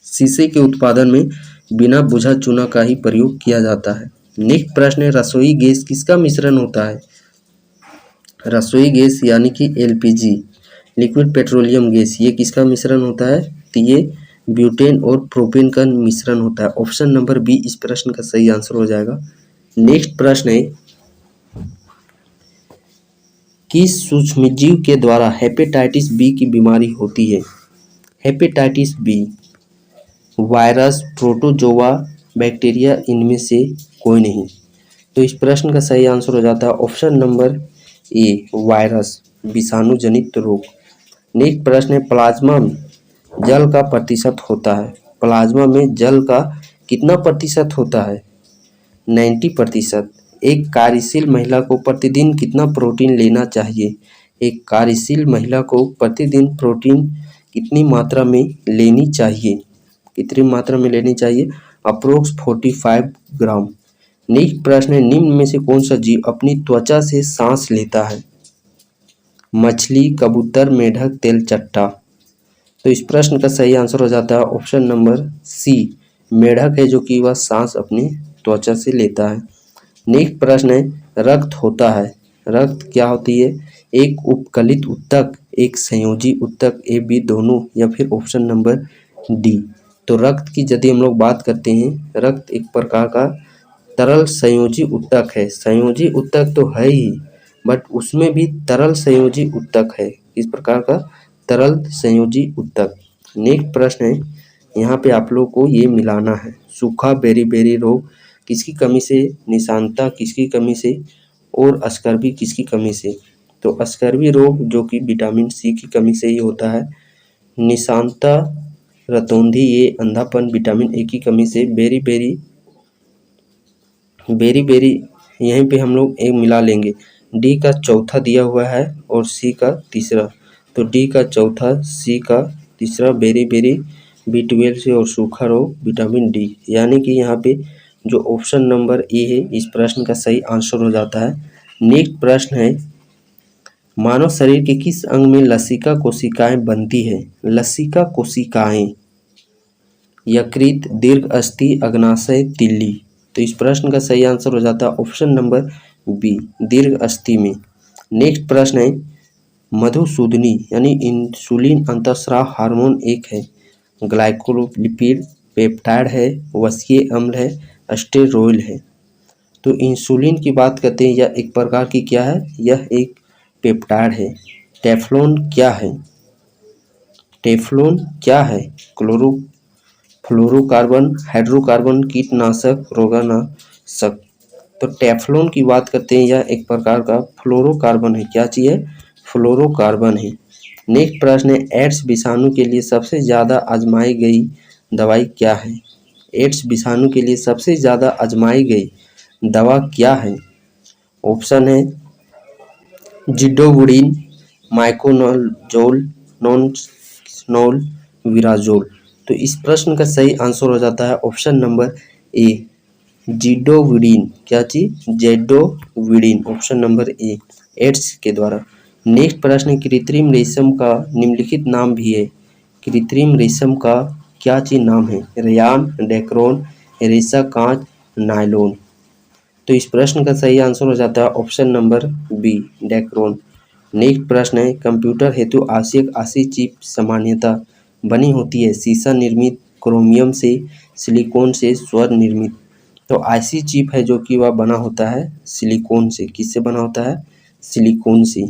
A: शीशे के उत्पादन में बिना बुझा चूना का ही प्रयोग किया जाता है। नेक्स्ट प्रश्न है, रसोई गैस किसका मिश्रण होता है? रसोई गैस यानी कि एलपीजी, लिक्विड पेट्रोलियम गैस, ये किसका मिश्रण होता है? तो ये ब्यूटेन और प्रोपेन का मिश्रण होता है। ऑप्शन नंबर बी इस प्रश्न का सही आंसर हो जाएगा। नेक्स्ट प्रश्न है, किस सूक्ष्मजीव के द्वारा हेपेटाइटिस बी की बीमारी होती है? Hepatitis B, virus, protozoa, bacteria, इनमें से कोई नहीं। तो इस प्रश्न का सही आंसर हो जाता है ऑप्शन नंबर ए, वायरस, विषाणु जनित रोग। नेक्स्ट प्रश्न है, प्लाज्मा में जल का प्रतिशत होता है? प्लाज्मा में जल का कितना प्रतिशत होता है? 90%। एक कार्यशील महिला को प्रतिदिन कितना प्रोटीन लेना चाहिए? एक कार्यशील महिला को प्रतिदिन प्रोटीन कितनी मात्रा में लेनी चाहिए? कितनी मात्रा में लेनी चाहिए? अप्रोक्स 45 ग्राम। नेक्स्ट प्रश्न है, निम्न में से कौन सा जीव अपनी त्वचा से सांस लेता है? मछली, कबूतर, मेढक, तेलचट्टा। तो इस प्रश्न का सही आंसर हो जाता है ऑप्शन नंबर सी, मेढक है जो कि वह सांस अपनी त्वचा से लेता है। नेक्स्ट प्रश्न है, रक्त होता है, रक्त क्या होती है? एक उपकलित उत्तक, एक संयोजी उत्तक, ए बी दोनों, या फिर ऑप्शन नंबर डी। तो रक्त की यदि हम लोग बात करते हैं, रक्त एक प्रकार का तरल संयोजी उत्तक है। संयोजी उत्तक तो है ही, बट उसमें भी तरल संयोजी उत्तक है। इस प्रकार का तरल संयोजी उत्तक। नेक्स्ट प्रश्न है, यहाँ पे आप लोग को ये मिलाना है, सूखा बेरी रोग किसकी कमी से, निशानता किसकी कमी से, और अस्कर्वी किसकी कमी से? तो अस्कर्वी रोग जो कि विटामिन सी की कमी से ही होता है। निशानता, रतौंधी, ये अंधापन विटामिन ए की कमी से। बेरी यहीं पे हम लोग एक मिला लेंगे। डी का चौथा दिया हुआ है और सी का तीसरा, तो डी का चौथा, सी का तीसरा, बेरी B12 से, और सूखा रोग विटामिन डी, यानी कि यहाँ पे जो ऑप्शन नंबर ए है इस प्रश्न का सही आंसर हो जाता है। नेक्स्ट प्रश्न है, मानव शरीर के किस अंग में लसिका कोशिकाएं बनती है? लसिका कोशिकाएं, यकृत, दीर्घ अस्थि, अग्नाशय, तिल्ली। तो इस प्रश्न का सही आंसर हो जाता है ऑप्शन नंबर बी, दीर्घ अस्थि में। नेक्स्ट प्रश्न है, मधुसूदनी यानी इंसुलिन अंतःस्राव हार्मोन एक है, ग्लाइकोलिपिड, पेप्टाइड है, वसीय अम्ल है, स्टेरॉयल है। तो इंसुलिन की बात करते हैं, यह एक प्रकार की क्या है? यह एक पेप्टाइड है। टेफ्लॉन क्या है? टेफ्लॉन क्या है? फ्लोरोकार्बन, हाइड्रोकार्बन, कीटनाशक, रोगानाशक। तो टेफ्लॉन की बात करते हैं, यह एक प्रकार का फ्लोरोकार्बन है। क्या चीज़ है? फ्लोरोकार्बन है। नेक्स्ट प्रश्न है, एड्स विषाणु के लिए सबसे ज़्यादा आजमाई गई दवाई क्या है? एड्स विषाणु के लिए सबसे ज़्यादा आजमाई गई दवा क्या है? ऑप्शन है जिडोवुडिन, माइकोनोजोल, नॉनस्नोल, विराजोल। तो इस प्रश्न का सही आंसर हो जाता है ऑप्शन नंबर ए, जिडोवुडिन। क्या चीज? जेडोवुडिन, ऑप्शन नंबर ए, एड्स के द्वारा। नेक्स्ट प्रश्न, कृत्रिम रेशम का निम्नलिखित नाम भी है। कृत्रिम रेशम का क्या चीज नाम है? रेयान, डेक्रोन, रेशा कांच, नायलॉन। तो इस प्रश्न का सही आंसर हो जाता है option number B, dacron. Next प्रश्न है कंप्यूटर हेतु आवश्यक आईसी चिप सामान्यतः बनी होती है शीशा निर्मित, क्रोमियम से, सिलिकॉन से, स्वर्ण निर्मित। तो आईसी चिप है जो कि वह बना होता है सिलिकॉन से। किससे बना होता है? सिलिकॉन से।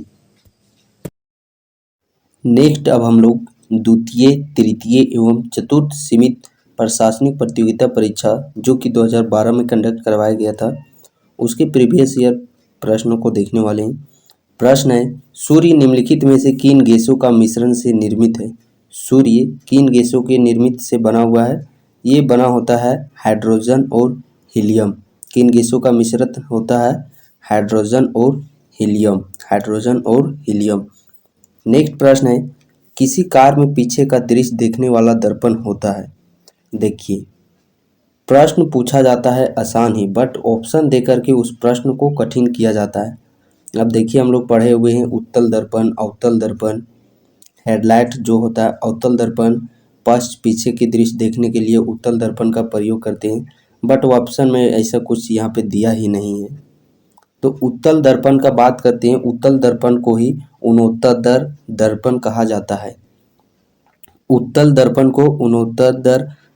A: नेक्स्ट अब हम लोग द्वितीय, तृतीय एवं चतुर्थ सीमित प्रशासनिक प्रतियोगिता परीक्षा जो कि 2012 में कंडक्ट करवाया गया था उसके प्रीवियस ईयर प्रश्नों को देखने वाले हैं। प्रश्न है सूर्य निम्नलिखित में से किन गैसों का मिश्रण से निर्मित है? सूर्य किन गैसों के निर्मित से बना हुआ है? ये बना होता है हाइड्रोजन और हीलियम। किन गैसों का मिश्रण होता है? हाइड्रोजन और हीलियम। हाइड्रोजन और हीलियम। नेक्स्ट प्रश्न है किसी कार में पीछे का दृश्य देखने वाला दर्पण होता है? देखिए प्रश्न पूछा जाता है आसान ही बट ऑप्शन देकर के उस प्रश्न को कठिन किया जाता है। अब देखिए हम लोग पढ़े हुए हैं उत्तल दर्पण, अवतल दर्पण, हेडलाइट जो होता है अवतल दर्पण, पश्च पीछे के दृश्य देखने के लिए उत्तल दर्पण का प्रयोग करते हैं बट ऑप्शन में ऐसा कुछ यहाँ पे दिया ही नहीं है। तो उत्तल दर्पण का बात करते हैं, उत्तल दर्पण को ही उन्नोत्तर दर्पण कहा जाता है। उत्तल दर्पण को उन्नोत्तर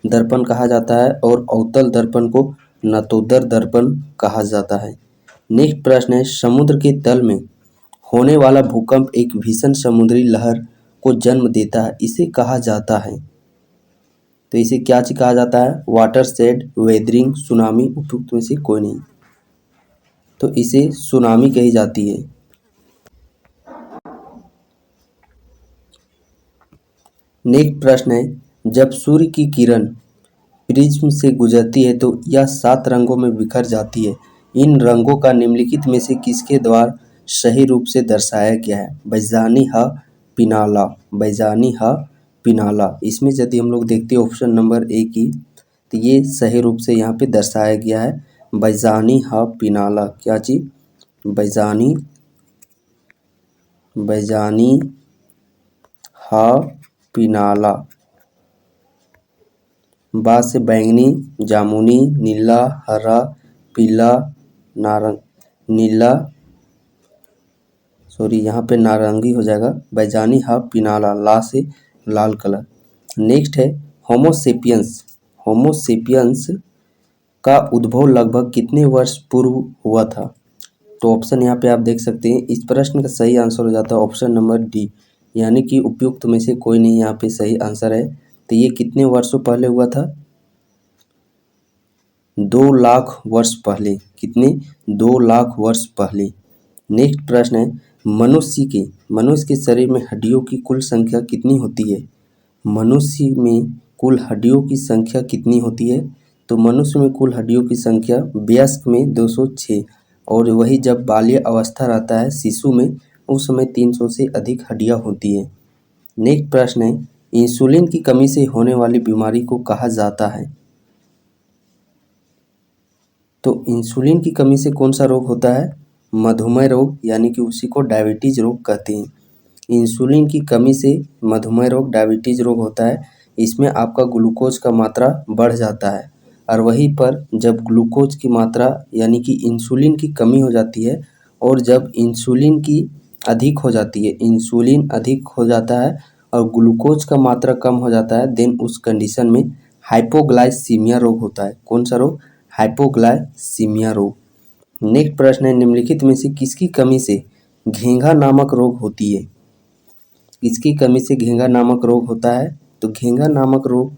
A: दर्पण कहा जाता है और अवतल दर्पण को नतोदर दर्पण कहा जाता है। नेक्स्ट प्रश्न है समुद्र के तल में होने वाला भूकंप एक भीषण समुद्री लहर को जन्म देता है, इसे कहा जाता है। तो इसे क्या चीज कहा जाता है? वाटर शेड, वेदरिंग, सुनामी, उपयुक्त में से कोई नहीं। तो इसे सुनामी कही जाती है। नेक्स्ट प्रश्न है जब सूर्य की किरण प्रिज्म से गुजरती है तो यह 7 रंगों में बिखर जाती है। इन रंगों का निम्नलिखित में से किसके द्वारा सही रूप से दर्शाया गया है? बैजानी ह पिनाला। बैजानी ह पिनाला। इसमें यदि हम लोग देखते हैं ऑप्शन नंबर ए की तो ये सही रूप से यहाँ पे दर्शाया गया है बैजानी ह पिनाला। क्या चीज? बैजानी बैजानी ह पिनाला। बाद से बैंगनी, जामुनी, नीला, हरा, पीला, नारंग नीला यहाँ पे नारंगी हो जाएगा। बैजानी हा पिनाला, ला से लाल कलर। नेक्स्ट है होमोसेपियंस। होमोसेपियंस का उद्भव लगभग कितने वर्ष पूर्व हुआ था? तो ऑप्शन यहाँ पे आप देख सकते हैं। इस प्रश्न का सही आंसर हो जाता है ऑप्शन नंबर डी, यानी कि उपयुक्त में से कोई नहीं यहाँ पे सही आंसर है। तो ये कितने वर्षों पहले हुआ था? 2 लाख वर्ष पहले। कितने? 2 लाख वर्ष पहले। नेक्स्ट प्रश्न है मनुष्य के शरीर में हड्डियों की कुल संख्या कितनी होती है? मनुष्य में कुल हड्डियों की संख्या कितनी होती है? तो मनुष्य में कुल हड्डियों की संख्या वयस्क में 206 और वही जब बाल्य अवस्था रहता है शिशु में उस समय 300 से अधिक हड्डियां होती है। नेक्स्ट प्रश्न है इंसुलिन की कमी से होने वाली बीमारी को कहा जाता है? तो इंसुलिन की कमी से कौन सा रोग होता है? मधुमेह रोग, यानी कि उसी को डायबिटीज रोग कहते हैं। इंसुलिन की कमी से मधुमेह रोग, डायबिटीज रोग होता है। इसमें आपका ग्लूकोज का मात्रा बढ़ जाता है और वहीं पर जब ग्लूकोज की मात्रा यानी कि इंसुलिन की कमी हो जाती है और जब इंसुलिन की अधिक हो जाती है, इंसुलिन अधिक हो जाता है और ग्लूकोज का मात्रा कम हो जाता है, देन उस कंडीशन में हाइपोग्लाइसीमिया रोग होता है। कौन सा रोग? हाइपोग्लाइसीमिया रोग। नेक्स्ट प्रश्न है निम्नलिखित में से किसकी कमी से घेंघा नामक रोग होती है? किसकी कमी से घेंघा नामक रोग होता है? तो घेंघा नामक रोग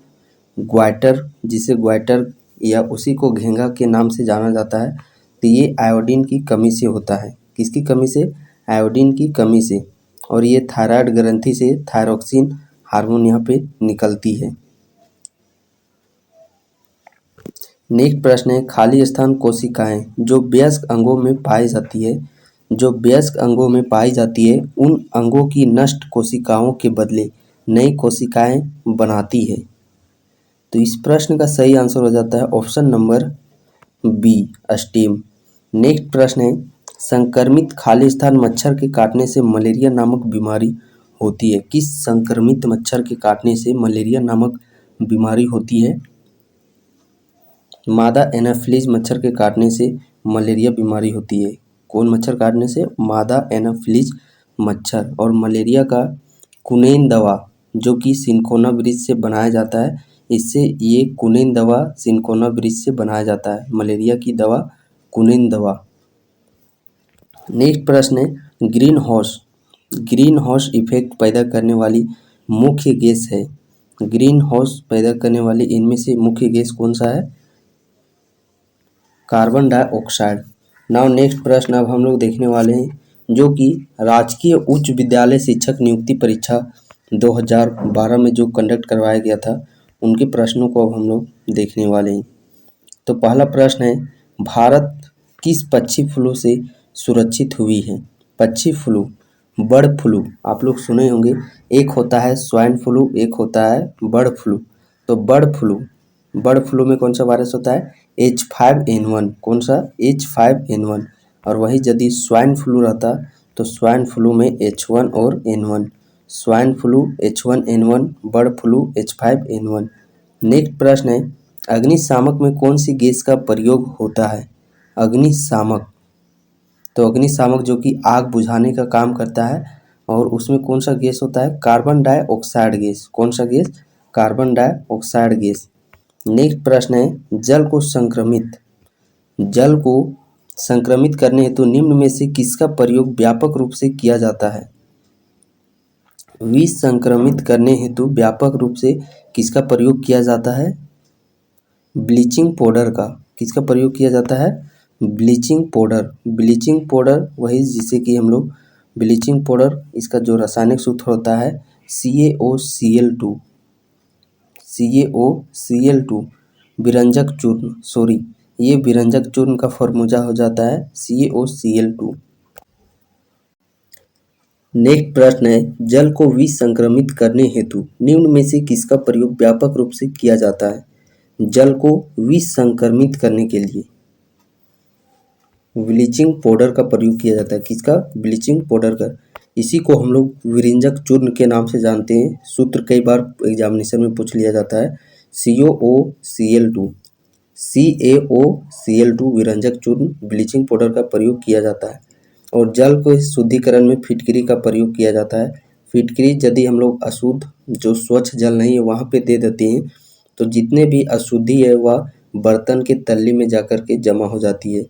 A: ग्वाइटर, जिसे ग्वाइटर या उसी को घेंघा के नाम से जाना जाता है, तो ये आयोडीन की कमी से होता है। किसकी कमी से? आयोडीन की कमी से। और ये थायराइड ग्रंथि से थायरोक्सिन हार्मोन यहाँ पे निकलती है। नेक्स्ट प्रश्न है खाली स्थान कोशिकाएं जो वयस्क अंगों में पाई जाती है, जो वयस्क अंगों में पाई जाती है उन अंगों की नष्ट कोशिकाओं के बदले नई कोशिकाएं बनाती है। तो इस प्रश्न का सही आंसर हो जाता है option number B, stem. Next प्रश्न है संक्रमित खाली स्थान मच्छर के काटने से मलेरिया नामक बीमारी होती है। किस संक्रमित मच्छर के काटने से मलेरिया नामक बीमारी होती है? मादा एनाफिलीज मच्छर के काटने से मलेरिया बीमारी होती है। कौन मच्छर काटने से? मादा एनाफिलीज मच्छर। और मलेरिया का कुनैन दवा जो कि सिनकोना वृक्ष से बनाया जाता है, इससे ये कुनैन दवा सिनकोना वृक्ष से बनाया जाता है, मलेरिया की दवा कुनैन दवा। नेक्स्ट प्रश्न है ग्रीन हाउस इफेक्ट पैदा करने वाली मुख्य गैस है। ग्रीन हाउस पैदा करने वाली इनमें से मुख्य गैस कौन सा है? Carbon dioxide. नाउ नेक्स्ट प्रश्न अब हम लोग देखने वाले हैं जो कि राजकीय उच्च विद्यालय शिक्षक नियुक्ति परीक्षा 2012 में जो कंडक्ट करवाया गया था, उनके प्रश्नों को अब हम लोग देखने वाले हैं। तो पहला प्रश्न है, भारत किस पक्षी फ्लू से सुरक्षित हुई है? पक्षी फ्लू, बर्ड फ्लू आप लोग सुने होंगे, एक होता है स्वाइन फ्लू, एक होता है बर्ड फ्लू। तो बर्ड फ्लू में कौन सा वायरस होता है? H5N1। कौन सा? H5N1। और वही यदि स्वाइन फ्लू रहता तो स्वाइन फ्लू में H1 और N1। Swine flu H1N1, bird flu H5N1। Next प्रश्न है, अग्निशामक में कौन सी गैस का प्रयोग होता है? अग्निशामक, तो अग्निशामक जो कि आग बुझाने का काम करता है, और उसमें कौन सा गैस होता है? Carbon dioxide gas. कौन सा gas? Carbon dioxide gas. Next प्रश्न है, जल को संक्रमित करने हेतु निम्न में से किसका प्रयोग व्यापक रूप से किया जाता है? विष संक्रमित करने हेतु व्यापक रूप से किसका प्रयोग किया जाता है? ब्लीचिंग पाउडर का। किसका प्रयोग किया जाता है? ब्लीचिंग पाउडर वही जिसे कि हम लोग ब्लीचिंग पाउडर, इसका जो रासायनिक सूत्र होता है CaOCl2 विरंजक चूर्ण, ये विरंजक चूर्ण का फॉर्मूला हो जाता है CaOCl2। नेक्स्ट प्रश्न है, जल को विष संक्रमित करने हेतु निम्न में से किसका प्रयोग व्यापक रूप से किया जाता है? जल को विष संक्रमित करने के लिए ब्लीचिंग पाउडर का प्रयोग किया जाता है। किसका? ब्लीचिंग पाउडर का। इसी को हम लोग विरंजक चूर्ण के नाम से जानते हैं। सूत्र कई बार एग्जामिनेशन में पूछ लिया जाता है, CaOCl2 विरंजक चूर्ण ब्लीचिंग पाउडर का प्रयोग किया जाता है। और जल को शुद्धिकरण में फिटकरी का प्रयोग किया जाता है। फिटकरी यदि हम लोग अशुद्ध, जो स्वच्छ जल नहीं है, वहाँ पे दे देते हैं, तो जितने भी अशुद्धि है वह बर्तन के तल्ली में जाकर के जमा हो जाती है।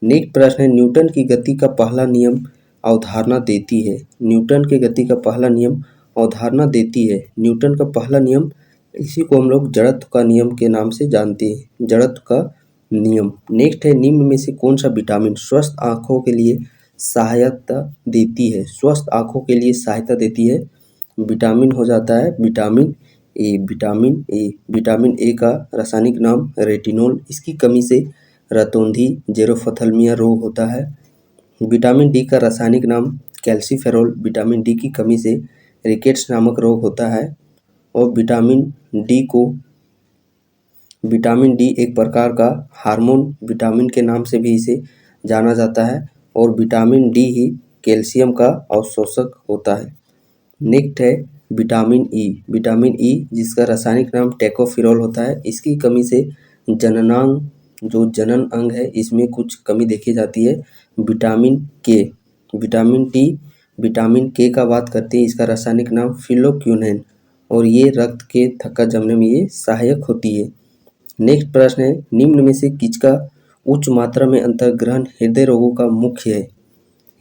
A: नेक्स्ट प्रश्न है, न्यूटन की गति का पहला नियम अवधारणा देती है। न्यूटन की गति का पहला नियम अवधारणा देती है। न्यूटन का पहला नियम, इसी को हम लोग जड़त्व का नियम के नाम से जानते हैं, जड़त्व का नियम। नेक्स्ट है, निम्न में से कौन सा विटामिन स्वस्थ आँखों के लिए सहायता देती है? स्वस्थ आँखों के लिए सहायता देती है। विटामिन हो जाता है विटामिन ए का रासायनिक नाम रेटिनोल। इसकी कमी से रतौंधी जेरोफ्थल्मिया रोग होता है। विटामिन डी का रासायनिक नाम कैल्सीफेरॉल। विटामिन डी की कमी से रिकेट्स नामक रोग होता है। और विटामिन डी एक प्रकार का हार्मोन विटामिन के नाम से भी इसे जाना जाता है। और विटामिन डी ही कैल्शियम का अवशोषक होता है। नेक्स्ट है विटामिन ई जिसका रासायनिक नाम टोकोफेरॉल होता है। इसकी कमी से जननांग, जो जनन अंग है, इसमें कुछ कमी देखी जाती है। विटामिन के का बात करते हैं, इसका रासायनिक नाम फिलोक्यूनेन, और ये रक्त के थक्का जमने में ये सहायक होती है। नेक्स्ट प्रश्न है, निम्न में से किसका उच्च मात्रा में अंतर्ग्रहण हृदय रोगों का मुख्य है?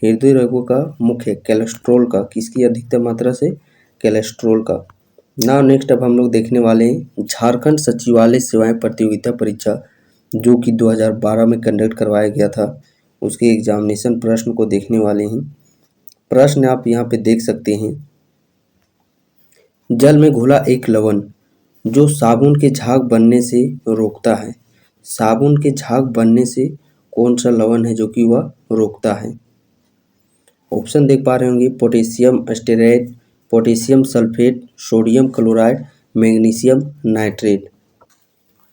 A: हृदय रोगों का मुख्य कोलेस्ट्रॉल का। किसकी अधिकतम मात्रा से? कोलेस्ट्रॉल का। नाउ नेक्स्ट अब हम लोग देखने वाले हैं झारखंड सचिवालय सेवाएं प्रतियोगिता परीक्षा जो कि 2012 में कंडक्ट करवाया गया था, उसके एग्जामिनेशन प्रश्न को देखने वाले हैं। प्रश्न आप यहाँ पे देख सकते हैं, जल में घुला एक लवण जो साबुन के झाग बनने से रोकता है। साबुन के झाग बनने से कौन सा लवण है जो कि वह रोकता है? ऑप्शन देख पा रहे होंगे, potassium stearate, potassium sulphate, sodium chloride, magnesium nitrate.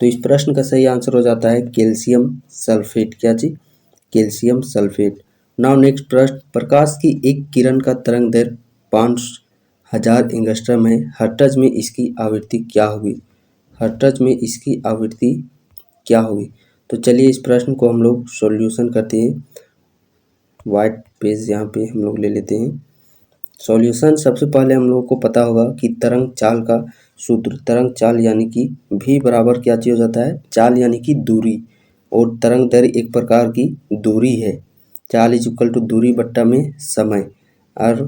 A: तो इस प्रश्न का सही आंसर हो जाता है कैल्शियम सल्फेट। क्या चीज? Calcium sulphate. नाउ नेक्स्ट प्रश्न, प्रकाश की एक किरण का तरंग दैर्घ्य 5000 एंगस्ट्रम है। हर्ट्ज में इसकी आवृत्ति क्या होगी? हर्ट्ज में इसकी आवृत्ति क्या होगी? तो चलिए इस प्रश्न को हम लोग सॉल्यूशन करते हैं। वाइट पेज यहाँ पे हम लोग ले लेते हैं। सॉल्यूशन सबसे पहले हम लोगों को पता होगा कि तरंग चाल का सूत्र, तरंग चाल यानी कि v बराबर क्या चीज हो जाता है, चाल यानी कि दूरी, और तरंग दैर्घ्य एक प्रकार की दूरी है। चाल इज इक्वल टू दूरी बट्टा में समय, और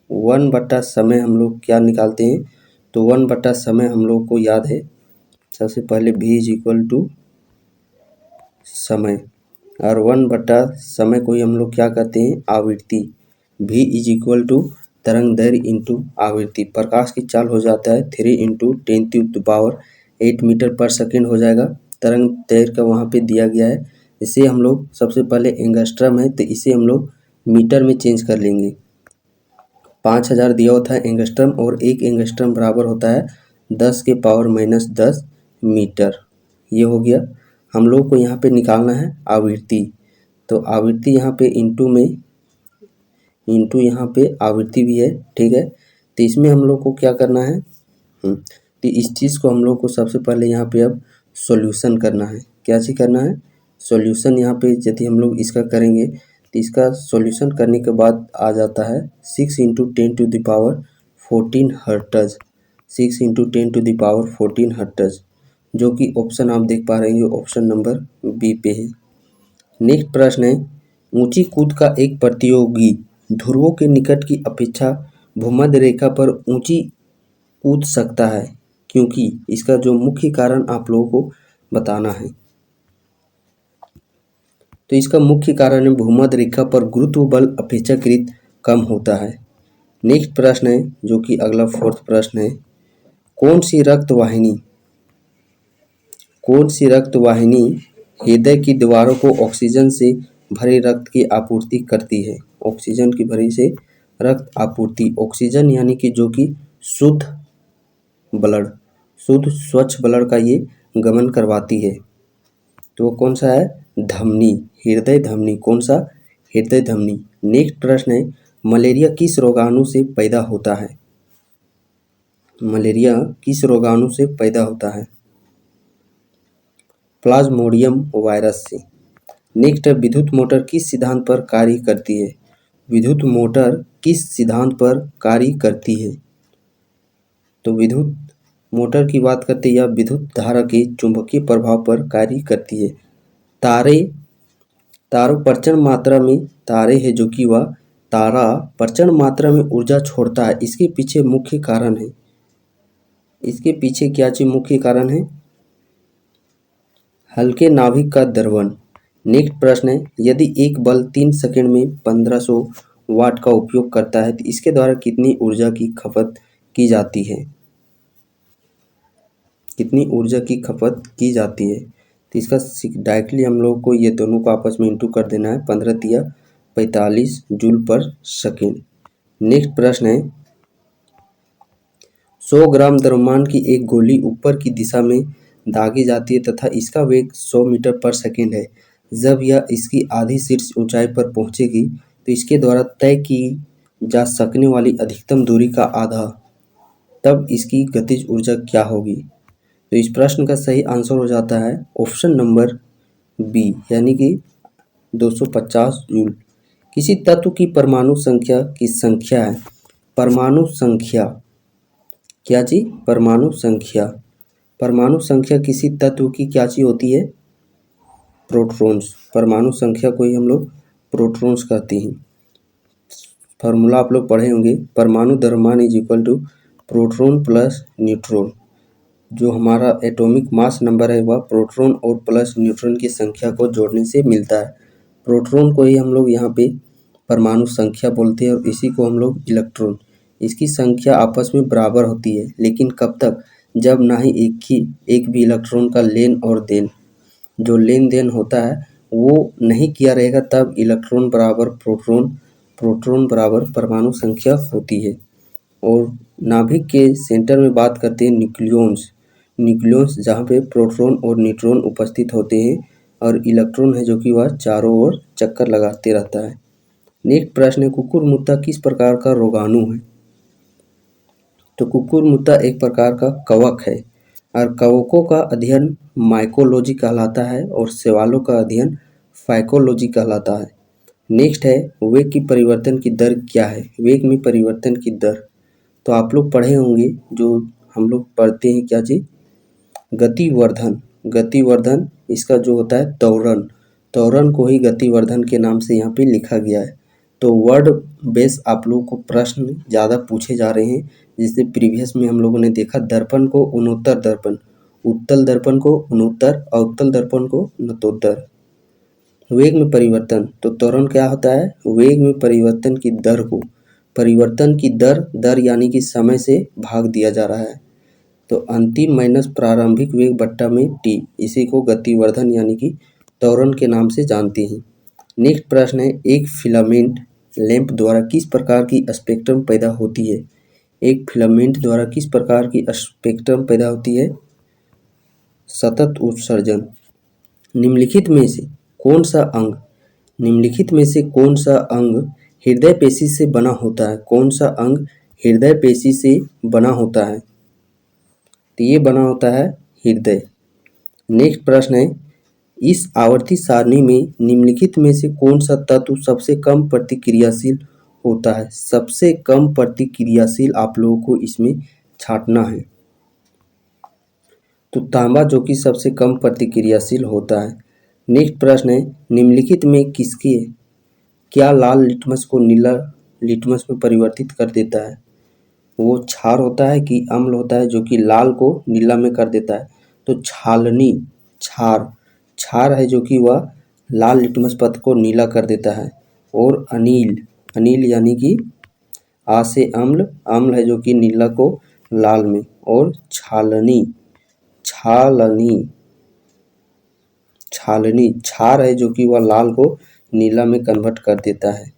A: 1 बट्टा समय हम लोग क्या निकालते हैं, तो 1 बट्टा समय हम लोग को याद है सबसे पहले v इज इक्वल टू समय, और 1 बट्टा समय को ही हम लोग क्या कहते हैं, आवृत्ति। v इज इक्वल टू तरंग दैर्घ्य इंटू आवृत्ति। प्रकाश की चाल हो जाता है 3 इंटू 10⁸ मीटर पर सेकेंड हो जाएगा। तरंग दैर्घ्य का वहाँ पे दिया गया है, इसे हम लोग सबसे पहले एंगस्ट्रम है तो इसे हम लोग मीटर में चेंज कर लेंगे। 5000 दिया होता है एंगस्ट्रम, और 1 एंगस्ट्रम बराबर होता है 10⁻−10 मीटर। ये हो गया। हम लोग को यहाँ पे निकालना है आवृत्ति, तो आवृत्ति यहाँ पे इंटू यहाँ पे आवृत्ति भी है, ठीक है। तो इसमें हम लोग को क्या करना है, तो इस चीज़ को हम लोग को सबसे पहले यहाँ पे अब सॉल्यूशन करना है। क्या चीज़ करना है, सॉल्यूशन। यहाँ पे यदि हम लोग इसका करेंगे तो इसका सॉल्यूशन करने के बाद आ जाता है 6 इंटू 10⁻14 हर्ट्ज, 6 इंटू 10⁻14 हर्ट्ज, जो कि ऑप्शन आप देख पा रहे हैं, ऑप्शन नंबर बी पे है। नेक्स्ट प्रश्न है, ऊंची कूद का एक प्रतियोगी ध्रुवों के निकट की अपेक्षा भूमध्य रेखा पर ऊंची कूद सकता है, क्योंकि इसका जो मुख्य कारण आप लोगों को बताना है। तो इसका मुख्य कारण है भूमध्य रेखा पर गुरुत्व बल अपेक्षाकृत कम होता है। नेक्स्ट प्रश्न है जो कि अगला 4th प्रश्न है, कौन सी रक्त वाहिनी हृदय की दीवारों को ऑक्सीजन से भरे रक्त की आपूर्ति करती है। ऑक्सीजन की भरी से रक्त आपूर्ति, ऑक्सीजन यानी कि जो कि शुद्ध स्वच्छ ब्लड का ये गमन करवाती है। तो वो कौन सा है, धमनी, हृदय धमनी। कौन सा, हृदय धमनी। नेक्स्ट प्रश्न है, मलेरिया किस रोगाणु से पैदा होता है। मलेरिया किस रोगाणु से पैदा होता है, प्लाज्मोडियम वायरस से। नेक्स्ट है, विद्युत मोटर किस सिद्धांत पर कार्य करती है। विद्युत मोटर किस सिद्धांत पर कार्य करती है, तो विद्युत मोटर की बात करते हैं या विद्युत धारा के चुंबकीय प्रभाव पर कार्य करती है। तारों प्रचंड मात्रा में, तारे है जो कि वह तारा प्रचंड मात्रा में ऊर्जा छोड़ता है, इसके पीछे मुख्य कारण है, इसके पीछे क्या चीज मुख्य कारण है, हल्के नाभिक का द्रवण। नेक्स्ट प्रश्न है, यदि एक बल्ब 3 सेकंड में 1500 वाट का उपयोग करता है तो इसके द्वारा कितनी ऊर्जा की खपत की जाती है, कितनी ऊर्जा की खपत की जाती है। तो इसका डायरेक्टली हम लोग को ये दोनों को आपस में इंटू कर देना है, 15×45 जूल पर सेकेंड। नेक्स्ट प्रश्न है, 100 ग्राम द्रव्यमान की एक गोली ऊपर की दिशा में दागी जाती है तथा इसका वेग 100 मीटर पर सेकेंड है। जब यह इसकी आधी शीर्ष ऊंचाई पर पहुंचेगी तो इसके द्वारा तय की जा सकने वाली अधिकतम दूरी का आधा, तब इसकी गतिज ऊर्जा क्या होगी। तो इस प्रश्न का सही आंसर हो जाता है ऑप्शन नंबर बी, यानी कि 250 जूल। किसी तत्व की परमाणु संख्या की संख्या है, परमाणु संख्या क्या चीज, परमाणु संख्या। परमाणु संख्या किसी तत्व की क्या चीज होती है, प्रोटॉन्स। परमाणु संख्या को ही हम लोग प्रोटॉन्स कहते हैं। फार्मूला आप लोग पढ़े होंगे, परमाणु द्रव्यमान is equal to proton plus neutron. जो हमारा एटॉमिक मास नंबर है वह प्रोटॉन और प्लस न्यूट्रॉन की संख्या को जोड़ने से मिलता है। प्रोटॉन को ही हम लोग यहाँ पे परमाणु संख्या बोलते हैं और इसी को हम लोग इलेक्ट्रॉन। इसकी संख्या आपस में बराबर होती है, लेकिन कब तक, जब ना ही एक भी इलेक्ट्रॉन का लेन और देन, जो लेन देन होता है वो नहीं किया रहेगा, तब इलेक्ट्रॉन बराबर प्रोटॉन, प्रोटॉन बराबर परमाणु संख्या होती है। और नाभिक के सेंटर में बात करते हैं न्यूक्लियस, जहाँ पे प्रोटॉन और न्यूट्रॉन उपस्थित होते हैं और इलेक्ट्रॉन है जो कि वह चारों ओर चक्कर लगाते रहता है। नेक्स्ट प्रश्न है, कुकुरमुत्ता किस प्रकार का रोगाणु है। तो कुकुरमुत्ता एक प्रकार का कवक है और कवकों का अध्ययन माइकोलॉजी कहलाता है और शैवालों का अध्ययन फाइकोलॉजी कहलाता है। नेक्स्ट है वेग की परिवर्तन की दर क्या है। वेग में परिवर्तन की दर तो आप लोग पढ़े होंगे, जो हम लोग पढ़ते हैं क्या चीज, गतिवर्धन। गतिवर्धन इसका जो होता है त्वरण, त्वरण को ही गतिवर्धन के नाम से यहाँ पे लिखा गया है। तो वर्ड बेस आप लोगों को प्रश्न ज़्यादा पूछे जा रहे हैं। जैसे प्रीवियस में हम लोगों ने देखा दर्पण को उन्नोत्तर दर्पण, उत्तल दर्पण को उन्नोत्तर और उत्तल दर्पण को नतोत्तर। वेग में परिवर्तन तो त्वरण क्या होता है, वेग में परिवर्तन की दर को, परिवर्तन की दर, दर यानी कि समय से भाग दिया जा रहा है। तो अंतिम माइनस प्रारंभिक वेग बट्टा में टी, इसी को गतिवर्धन यानी कि त्वरण के नाम से जानते हैं। नेक्स्ट प्रश्न है एक फिलामेंट लैंप द्वारा किस प्रकार की स्पेक्ट्रम पैदा होती है। एक फिलामेंट द्वारा किस प्रकार की स्पेक्ट्रम पैदा होती है, सतत उत्सर्जन। निम्नलिखित में से कौन सा अंग, निम्नलिखित में से कौन सा अंग हृदय पेशी से बना होता है। कौन सा अंग हृदय पेशी से बना होता है, तो ये बना होता है हृदय। नेक्स्ट प्रश्न है इस आवर्ती सारणी में निम्नलिखित में से कौन सा तत्व सबसे कम प्रतिक्रियाशील होता है। सबसे कम प्रतिक्रियाशील आप लोगों को इसमें छांटना है। तो तांबा जो कि सबसे कम प्रतिक्रियाशील होता है। नेक्स्ट प्रश्न है निम्नलिखित में किसके, क्या लाल लिटमस को नीला लिटमस में परिवर्तित कर देता है। वो क्षार होता है कि अम्ल होता है जो कि लाल को नीला में कर देता है। तो छालनी, क्षार, क्षार है जो कि वह लाल लिटमस पथ को नीला कर देता है। और अनिल, अनिल यानी कि आ से अम्ल, अम्ल है जो कि नीला को लाल में। और छालनी, छालनी, छालनी क्षार है जो कि वह लाल को नीला में कन्वर्ट कर देता है।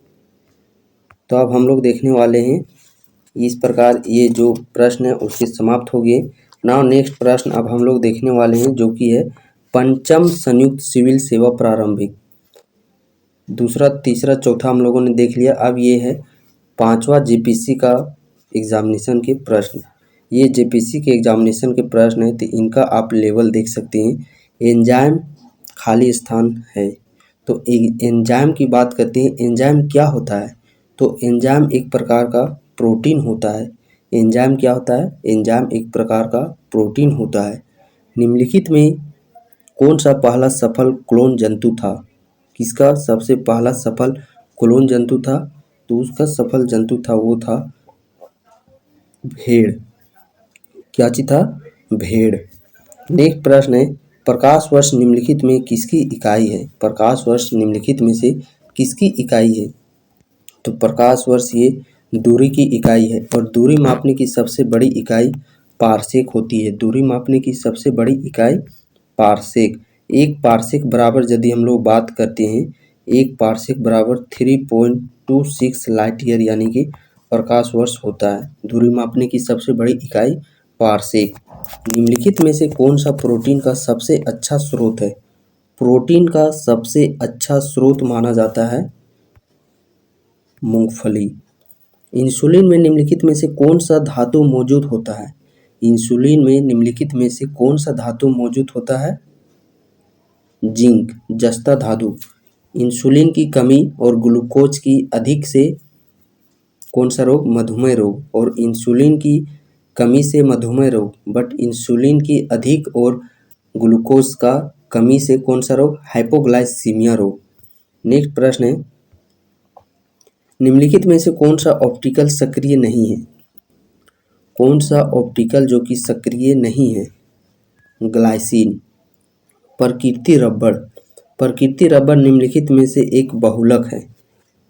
A: तो अब हम लोग देखने वाले हैं इस प्रकार ये जो प्रश्न है उसके समाप्त हो गए। नाउ नेक्स्ट प्रश्न अब हम लोग देखने वाले हैं जो कि है पंचम संयुक्त सिविल सेवा प्रारंभिक। दूसरा तीसरा चौथा हम लोगों ने देख लिया। अब ये है पांचवा जेपीसी का एग्जामिनेशन के प्रश्न। ये जेपीसी के एग्जामिनेशन के प्रश्न है तो इनका आप लेवल देख सकते हैं। एंजाइम खाली स्थान है। तो एंजाइम की बात करते हैं, एंजाइम क्या होता है। तो एंजाइम एक प्रकार का प्रोटीन होता है। एंजाइम क्या होता है, एंजाइम एक प्रकार का प्रोटीन होता है। निम्नलिखित में कौन सा पहला सफल क्लोन जंतु था। किसका सबसे पहला सफल क्लोन जंतु था, तो उसका सफल जंतु था वो था भेड़। क्या चीज था, भेड़। नेक्स्ट प्रश्न है प्रकाश वर्ष निम्नलिखित में किसकी इकाई है। प्रकाश वर्ष निम्नलिखित में से किसकी इकाई है। तो प्रकाश वर्ष ये दूरी की इकाई है। और दूरी मापने की सबसे बड़ी इकाई पारसेक होती है। दूरी मापने की सबसे बड़ी इकाई पारसेक। एक पारसेक बराबर यदि हम लोग बात करते हैं, एक पारसेक बराबर 3.26 लाइट ईयर यानी कि प्रकाश वर्ष होता है। दूरी मापने की सबसे बड़ी इकाई पारसेक। निम्नलिखित में से कौन सा प्रोटीन का सबसे अच्छा स्रोत है। प्रोटीन का सबसे अच्छा स्रोत माना जाता है मूंगफली। इंसुलिन में निम्नलिखित में से कौन सा धातु मौजूद होता है। इंसुलिन में निम्नलिखित में से कौन सा धातु मौजूद होता है, जिंक, जस्ता धातु। इंसुलिन की कमी और ग्लूकोज की अधिक से कौन सा रोग, मधुमेह रोग। और इंसुलिन की कमी से मधुमेह रोग, बट इंसुलिन की अधिक और ग्लूकोज का कमी से कौन सा रोग, हाइपोग्लाइसीमिया रोग। नेक्स्ट प्रश्न है निम्नलिखित में से कौन सा ऑप्टिकल सक्रिय नहीं है। कौन सा ऑप्टिकल जो कि सक्रिय नहीं है, ग्लाइसिन। प्रकृति रबड़, प्रकृति रबड़ निम्नलिखित में से एक बहुलक है।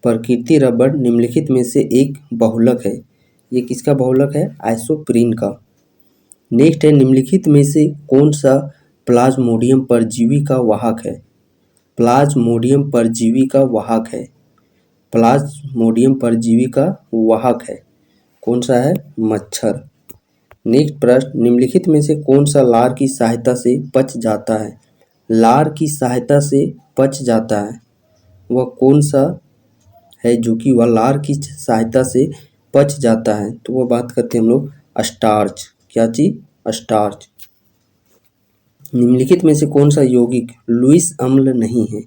A: प्रकृति रबड़ निम्नलिखित में से एक बहुलक है। ये किसका बहुलक है, आइसोप्रीन का। नेक्स्ट है निम्नलिखित में से कौन सा प्लाज्मोडियम परजीवी का वाहक है। प्लाज्मोडियम परजीवी का वाहक है। प्लाज्मोडियम परजीवी का वाहक है, कौन सा है, मच्छर। नेक्स्ट प्रश्न निम्नलिखित में से कौन सा लार की सहायता से पच जाता है। लार की सहायता से पच जाता है, वह कौन सा है जो कि वह लार की सहायता से पच जाता है। तो वह बात करते हैं हम लोग स्टार्च। क्या चीज, स्टार्च। निम्नलिखित में से कौन सा यौगिक लुईस अम्ल नहीं है।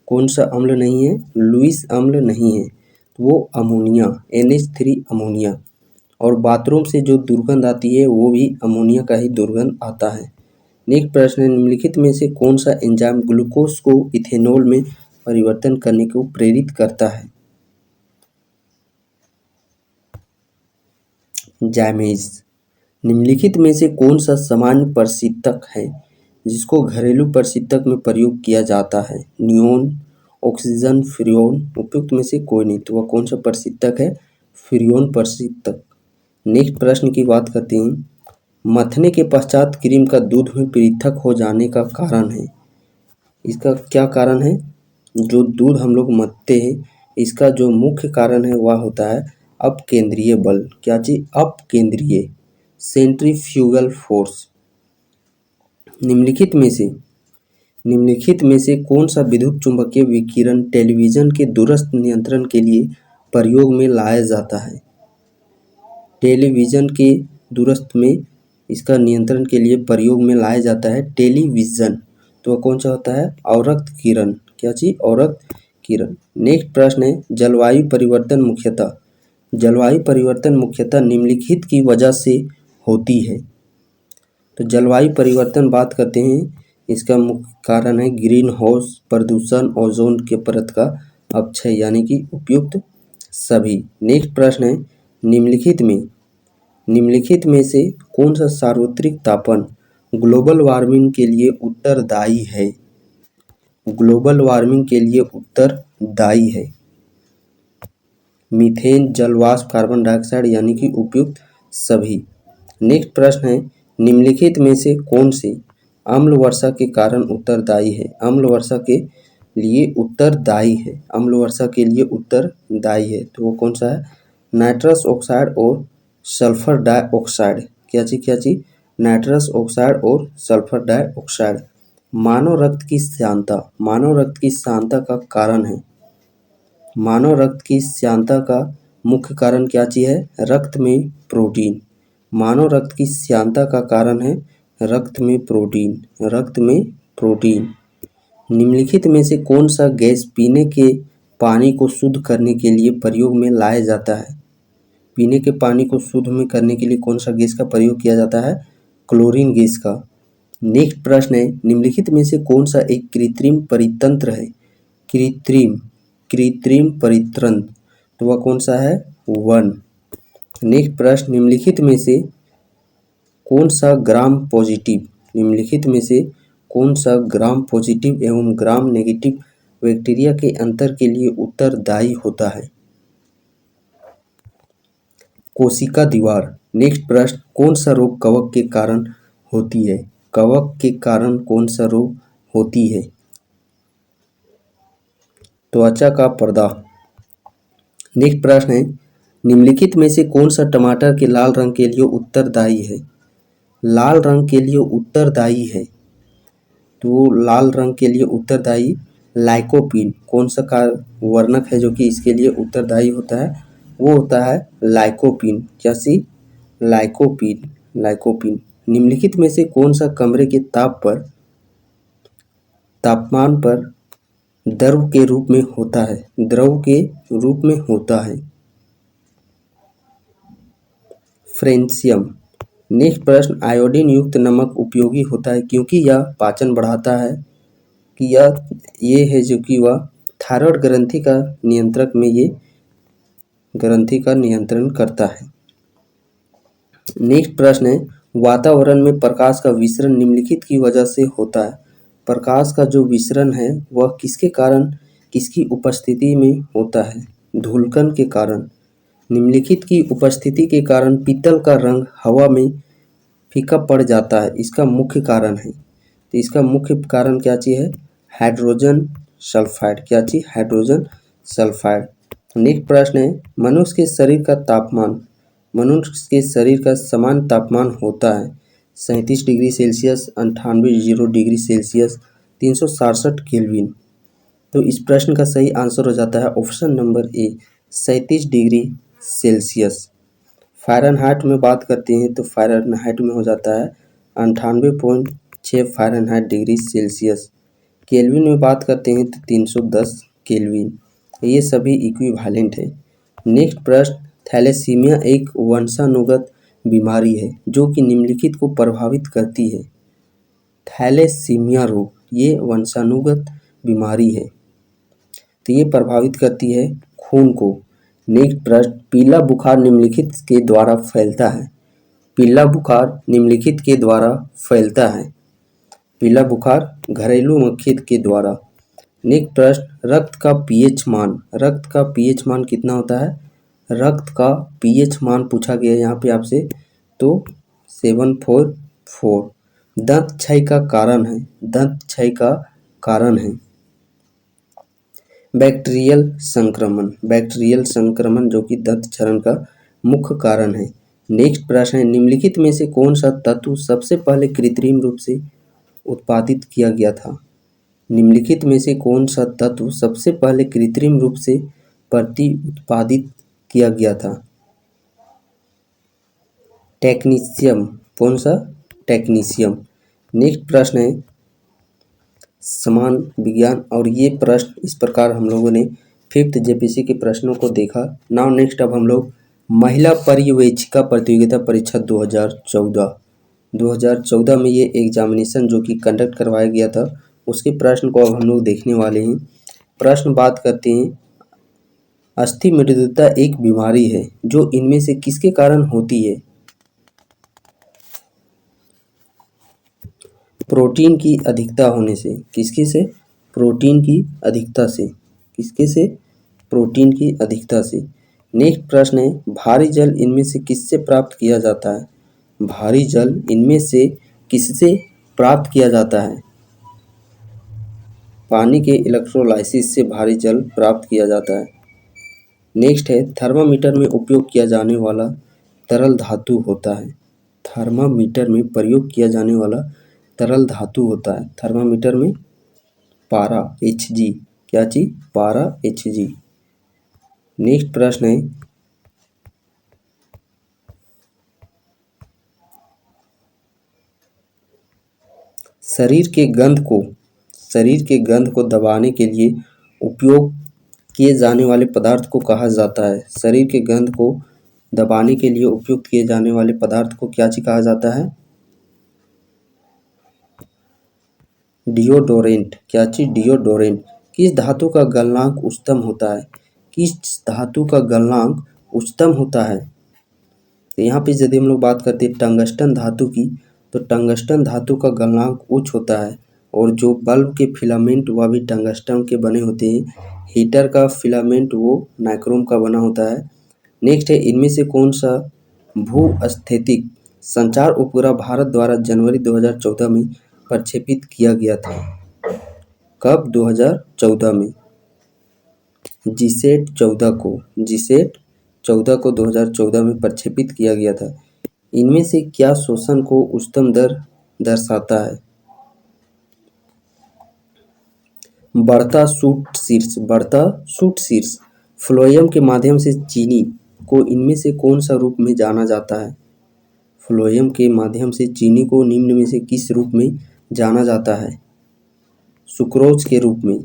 A: कौन सा अम्ल नहीं है? लुईस अम्ल नहीं है, तो वो अमोनिया, NH3 अमोनिया। और बाथरूम से जो दुर्गंध आती है वो भी अमोनिया का ही दुर्गंध आता है। नेक्स्ट प्रश्न है, निम्नलिखित में से कौन सा एंजाइम ग्लूकोज को इथेनॉल में परिवर्तन करने को प्रेरित करता है? जाइमेज। निम्नलिखित में से कौन सा सामान्य प्रशीतक है जिसको घरेलू प्रशीतक में प्रयोग किया जाता है? Neon, oxygen, Freon. उपयुक्त में से कोई नहीं, तो वह कौन सा प्रशीतक है? फ्रियोन प्रशीतक। नेक्स्ट प्रश्न की बात करते हैं, मथने के पश्चात क्रीम का दूध में पृथक हो जाने का कारण है। इसका क्या कारण है? जो दूध हम लोग मथते हैं इसका जो मुख्य कारण है वह होता है अपकेंद्रीय बल। क्या चीज? अपकेंद्रीय, सेंट्रीफ्यूगल फोर्स। निम्नलिखित में से कौन सा विद्युत चुम्बकीय विकिरण टेलीविजन के दूरस्थ नियंत्रण के लिए प्रयोग में लाया जाता है? टेलीविजन के दूरस्थ में इसका नियंत्रण के लिए प्रयोग में लाया जाता है टेलीविजन, तो वह कौन सा होता है? अवरक्त किरण। क्या चीज? अवरक्त किरण। नेक्स्ट प्रश्न है, जलवायु परिवर्तन मुख्यतः निम्नलिखित की वजह से होती है। तो जलवायु परिवर्तन बात करते हैं, इसका मुख्य कारण है ग्रीन हाउस प्रदूषण, ओजोन के परत का अपक्षय, यानी कि उपयुक्त सभी। नेक्स्ट प्रश्न है, निम्नलिखित में से कौन सा सार्वत्रिक तापन ग्लोबल वार्मिंग के लिए उत्तरदायी है? ग्लोबल वार्मिंग के लिए उत्तरदायी है मीथेन, जलवाष्प, कार्बन डाइऑक्साइड, यानी कि उपयुक्त सभी। नेक्स्ट प्रश्न है, निम्नलिखित में से कौन से अम्ल वर्षा के कारण उत्तरदायी है? अम्ल वर्षा के लिए उत्तरदायी है, अम्ल वर्षा के लिए उत्तरदायी है, तो वो कौन सा है? नाइट्रस ऑक्साइड और सल्फर डाइऑक्साइड। क्या चीज? नाइट्रस ऑक्साइड और सल्फर डाइऑक्साइड। मानव रक्त की श्यानता का कारण है, मानव रक्त की श्यानता का मुख्य कारण क्या चीज है? रक्त में प्रोटीन। मानव रक्त की श्यानता का कारण है रक्त में प्रोटीन। निम्नलिखित में से कौन सा गैस पीने के पानी को शुद्ध करने के लिए प्रयोग में लाया जाता है? पीने के पानी को शुद्ध में करने के लिए कौन सा गैस का प्रयोग किया जाता है? क्लोरीन गैस का। नेक्स्ट प्रश्न है, निम्नलिखित में से कौन सा एक कृत्रिम परितंत्र है? कृत्रिम परितंत्र, तो वह कौन सा है? वन। नेक्स्ट प्रश्न, निम्नलिखित में से कौन सा ग्राम पॉजिटिव एवं ग्राम नेगेटिव बैक्टीरिया के अंतर के लिए उत्तरदायी होता है? कोशिका दीवार। नेक्स्ट प्रश्न, कौन सा रोग कवक के कारण होती है? कवक के कारण कौन सा रोग होती है? त्वचा का पर्दा। नेक्स्ट प्रश्न है, निम्नलिखित में से कौन सा टमाटर के लाल रंग के लिए उत्तरदायी है? लाल रंग के लिए उत्तरदायी है, तो लाल रंग के लिए उत्तरदायी लाइकोपीन। कौन सा वर्णक है जो कि इसके लिए उत्तरदायी होता है? वो होता है लाइकोपीन। क्या सी? लाइकोपीन। निम्नलिखित में से कौन सा कमरे के तापमान पर द्रव के रूप में होता है? फ्रेंशियम। नेक्स्ट प्रश्न, आयोडीन युक्त नमक उपयोगी होता है क्योंकि यह पाचन बढ़ाता है, कि ये है जो कि वह थायराइड ग्रंथि का नियंत्रक में ये ग्रंथि का नियंत्रण करता है। नेक्स्ट प्रश्न है, वातावरण में प्रकाश का विसरण निम्नलिखित की वजह से होता है? प्रकाश का जो विसरण है वह किसके कारण, किसकी उपस्थिति में होता है? धूलकण के कारण। निम्नलिखित की उपस्थिति के कारण पीतल का रंग हवा में फीका पड़ जाता है, इसका मुख्य कारण है, तो इसका मुख्य कारण क्या चीज है? Hydrogen sulphide. क्या चीज? Hydrogen sulphide. नेक्स्ट प्रश्न है, मनुष्य के शरीर का सामान्य तापमान होता है 37 degree Celsius, 98 degree Celsius, 367 kelvin. तो इस प्रश्न का सही आंसर हो जाता है option number A, 37 degree Celsius. Fahrenheit में बात करते हैं तो फ़ारेनहाइट में हो जाता है 98.6 फ़ारेनहाइट डिग्री सेल्सियस। केल्विन में बात करते हैं तो 310 केल्विन, ये सभी इक्विवेलेंट है। नेक्स्ट प्रश्न, थैलेसीमिया एक वंशानुगत बीमारी है जो कि निम्नलिखित को प्रभावित करती है। थैलेसीमिया रोग ये वंशानुगत बीमारी है, तो ये प्रभावित करती है खून को। नेक्स्ट प्रश्न, पीला बुखार निम्नलिखित के द्वारा फैलता है। पीला बुखार निम्नलिखित के द्वारा फैलता है। पीला बुखार घरेलू मक्खी के द्वारा। नेक्स्ट प्रश्न, रक्त का पीएच मान, रक्त का पीएच मान कितना होता है? रक्त का पीएच मान पूछा गया है यहाँ पे आपसे, तो 744। दंत क्षय का कारण है, दंत क्षय का कारण है बैक्टीरियल संक्रमण, बैक्टीरियल संक्रमण जो कि दंत क्षरण का मुख्य कारण है। नेक्स्ट प्रश्न है, निम्नलिखित में से कौन सा तत्व सबसे पहले कृत्रिम रूप से उत्पादित किया गया था? निम्नलिखित में से कौन सा तत्व सबसे पहले कृत्रिम रूप से उत्पादित किया गया था? टेक्नीशियम। कौन सा? टेक्नीशियम। नेक्स्ट प्रश्न है समान विज्ञान, और ये प्रश्न इस प्रकार हम लोगों ने 5th जेपीसी के प्रश्नों को देखा। नाउ नेक्स्ट अब हम लोग महिला पर्यवेक्षिका प्रतियोगिता परीक्षा 2014 में ये एग्जामिनेशन जो कि कंडक्ट करवाया गया था, उसके प्रश्न को अब हम लोग देखने वाले हैं। प्रश्न बात करते हैं, अस्थि मृदुता एक बीमारी है जो इनमें से किसके कारण होती है? प्रोटीन की अधिकता होने से। किसके से? प्रोटीन की अधिकता से। किसके से? प्रोटीन की अधिकता से। नेक्स्ट प्रश्न है, भारी जल इनमें से किससे प्राप्त किया जाता है? भारी जल इनमें से किससे प्राप्त किया जाता है? पानी के इलेक्ट्रोलाइसिस से भारी जल प्राप्त किया जाता है। नेक्स्ट है, थर्मामीटर में उपयोग किया जाने वाला तरल धातु होता है। थर्मामीटर में प्रयोग किया जाने वाला तरल धातु होता है थर्मामीटर में पारा Hg। क्या चीज? पारा Hg। नेक्स्ट प्रश्न है, शरीर के गंध को दबाने के लिए उपयोग किए जाने वाले पदार्थ को कहा जाता है? शरीर के गंध को दबाने के लिए उपयोग किए जाने वाले पदार्थ को क्या चीज कहा जाता है? डिओडोरेंट। क्या चीज? डिओडोरेंट। किस धातु का गलनांक उच्चतम होता है? किस धातु का गलनांक उच्चतम होता है? तो यहाँ पे यदि हम लोग बात करते हैं टंगस्टन धातु की, तो टंगस्टन धातु का गलनांक उच्च होता है, और जो बल्ब के फिलामेंट वह भी टंगस्टन के बने होते हैं। हीटर का फिलामेंट वो नाइक्रोम का बना होता है। नेक्स्ट है, इनमें से कौन सा भूस्थैतिक संचार उपग्रह भारत द्वारा जनवरी 2014 में प्रक्षेपित किया गया था? कब? 2014 में। जीसैट 14 को 2014 में प्रक्षेपित किया गया था। इनमें से क्या शोषण को उच्चतम दर दर्शाता है? बढ़ता शूट शीर्ष फ्लोएम के माध्यम से चीनी को इनमें से कौन सा रूप में जाना जाता है? फ्लोएम के माध्यम से चीनी को निम्न में से किस रूप में जाना जाता है? सुक्रोज के रूप में।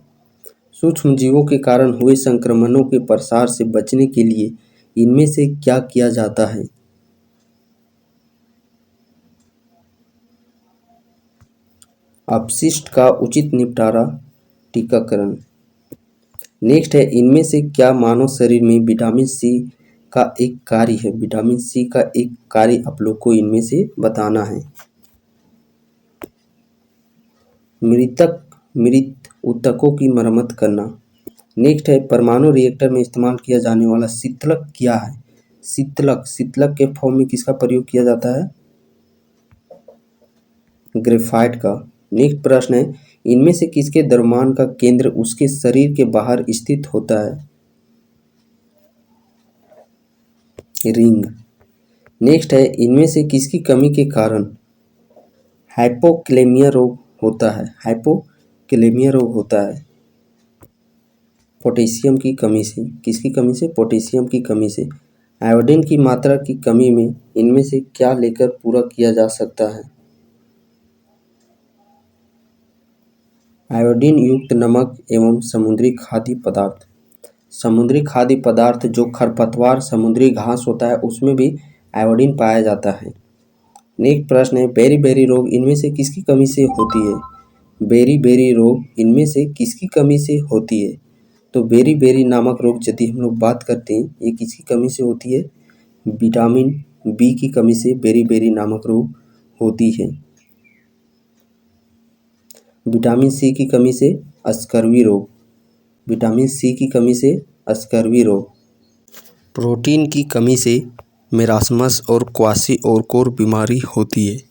A: सूक्ष्म जीवों के कारण हुए संक्रमणों के प्रसार से बचने के लिए इनमें से क्या किया जाता है? अपशिष्ट का उचित निपटारा, टीकाकरण। नेक्स्ट है, इनमें से क्या मानव शरीर में विटामिन सी का एक कार्य है? विटामिन सी का एक कार्य आप लोग को इनमें से बताना है। मृत ऊतकों की मरम्मत करना। नेक्स्ट है, परमाणु रिएक्टर में इस्तेमाल किया जाने वाला शीतलक क्या है? शीतलक के फॉर्म में किसका प्रयोग किया जाता है? ग्रेफाइट का। नेक्स्ट प्रश्न है, इनमें से किसके द्रव्यमान का केंद्र उसके शरीर के बाहर स्थित होता है? रिंग। नेक्स्ट है, इनमें से किसकी कमी के कारण हाइपोकैलेमिया रोग होता है? हाइपोकैलेमिया रोग होता है पोटेशियम की कमी से। किसकी कमी से? पोटेशियम की कमी से। आयोडीन की मात्रा की कमी में इनमें से क्या लेकर पूरा किया जा सकता है? आयोडीन युक्त नमक एवं समुद्री खाद्य पदार्थ। समुद्री खाद्य पदार्थ जो खरपतवार समुद्री घास होता है उसमें भी आयोडीन पाया जाता है। नेक्स्ट प्रश्न है बेरी बेरी रोग इनमें से किसकी कमी से होती है? बेरी बेरी रोग इनमें से किसकी कमी से होती है? तो बेरी बेरी नामक रोग यदि हम लोग बात करते हैं ये किसकी कमी से होती है? विटामिन बी की कमी से बेरी बेरी नामक रोग होती है। विटामिन सी की कमी से स्कर्वी रोग। विटामिन सी की कमी से स्कर्वी रोग। प्रोटीन की कमी से मेरास्मस और क्वाशी ओरकोर बीमारी होती है।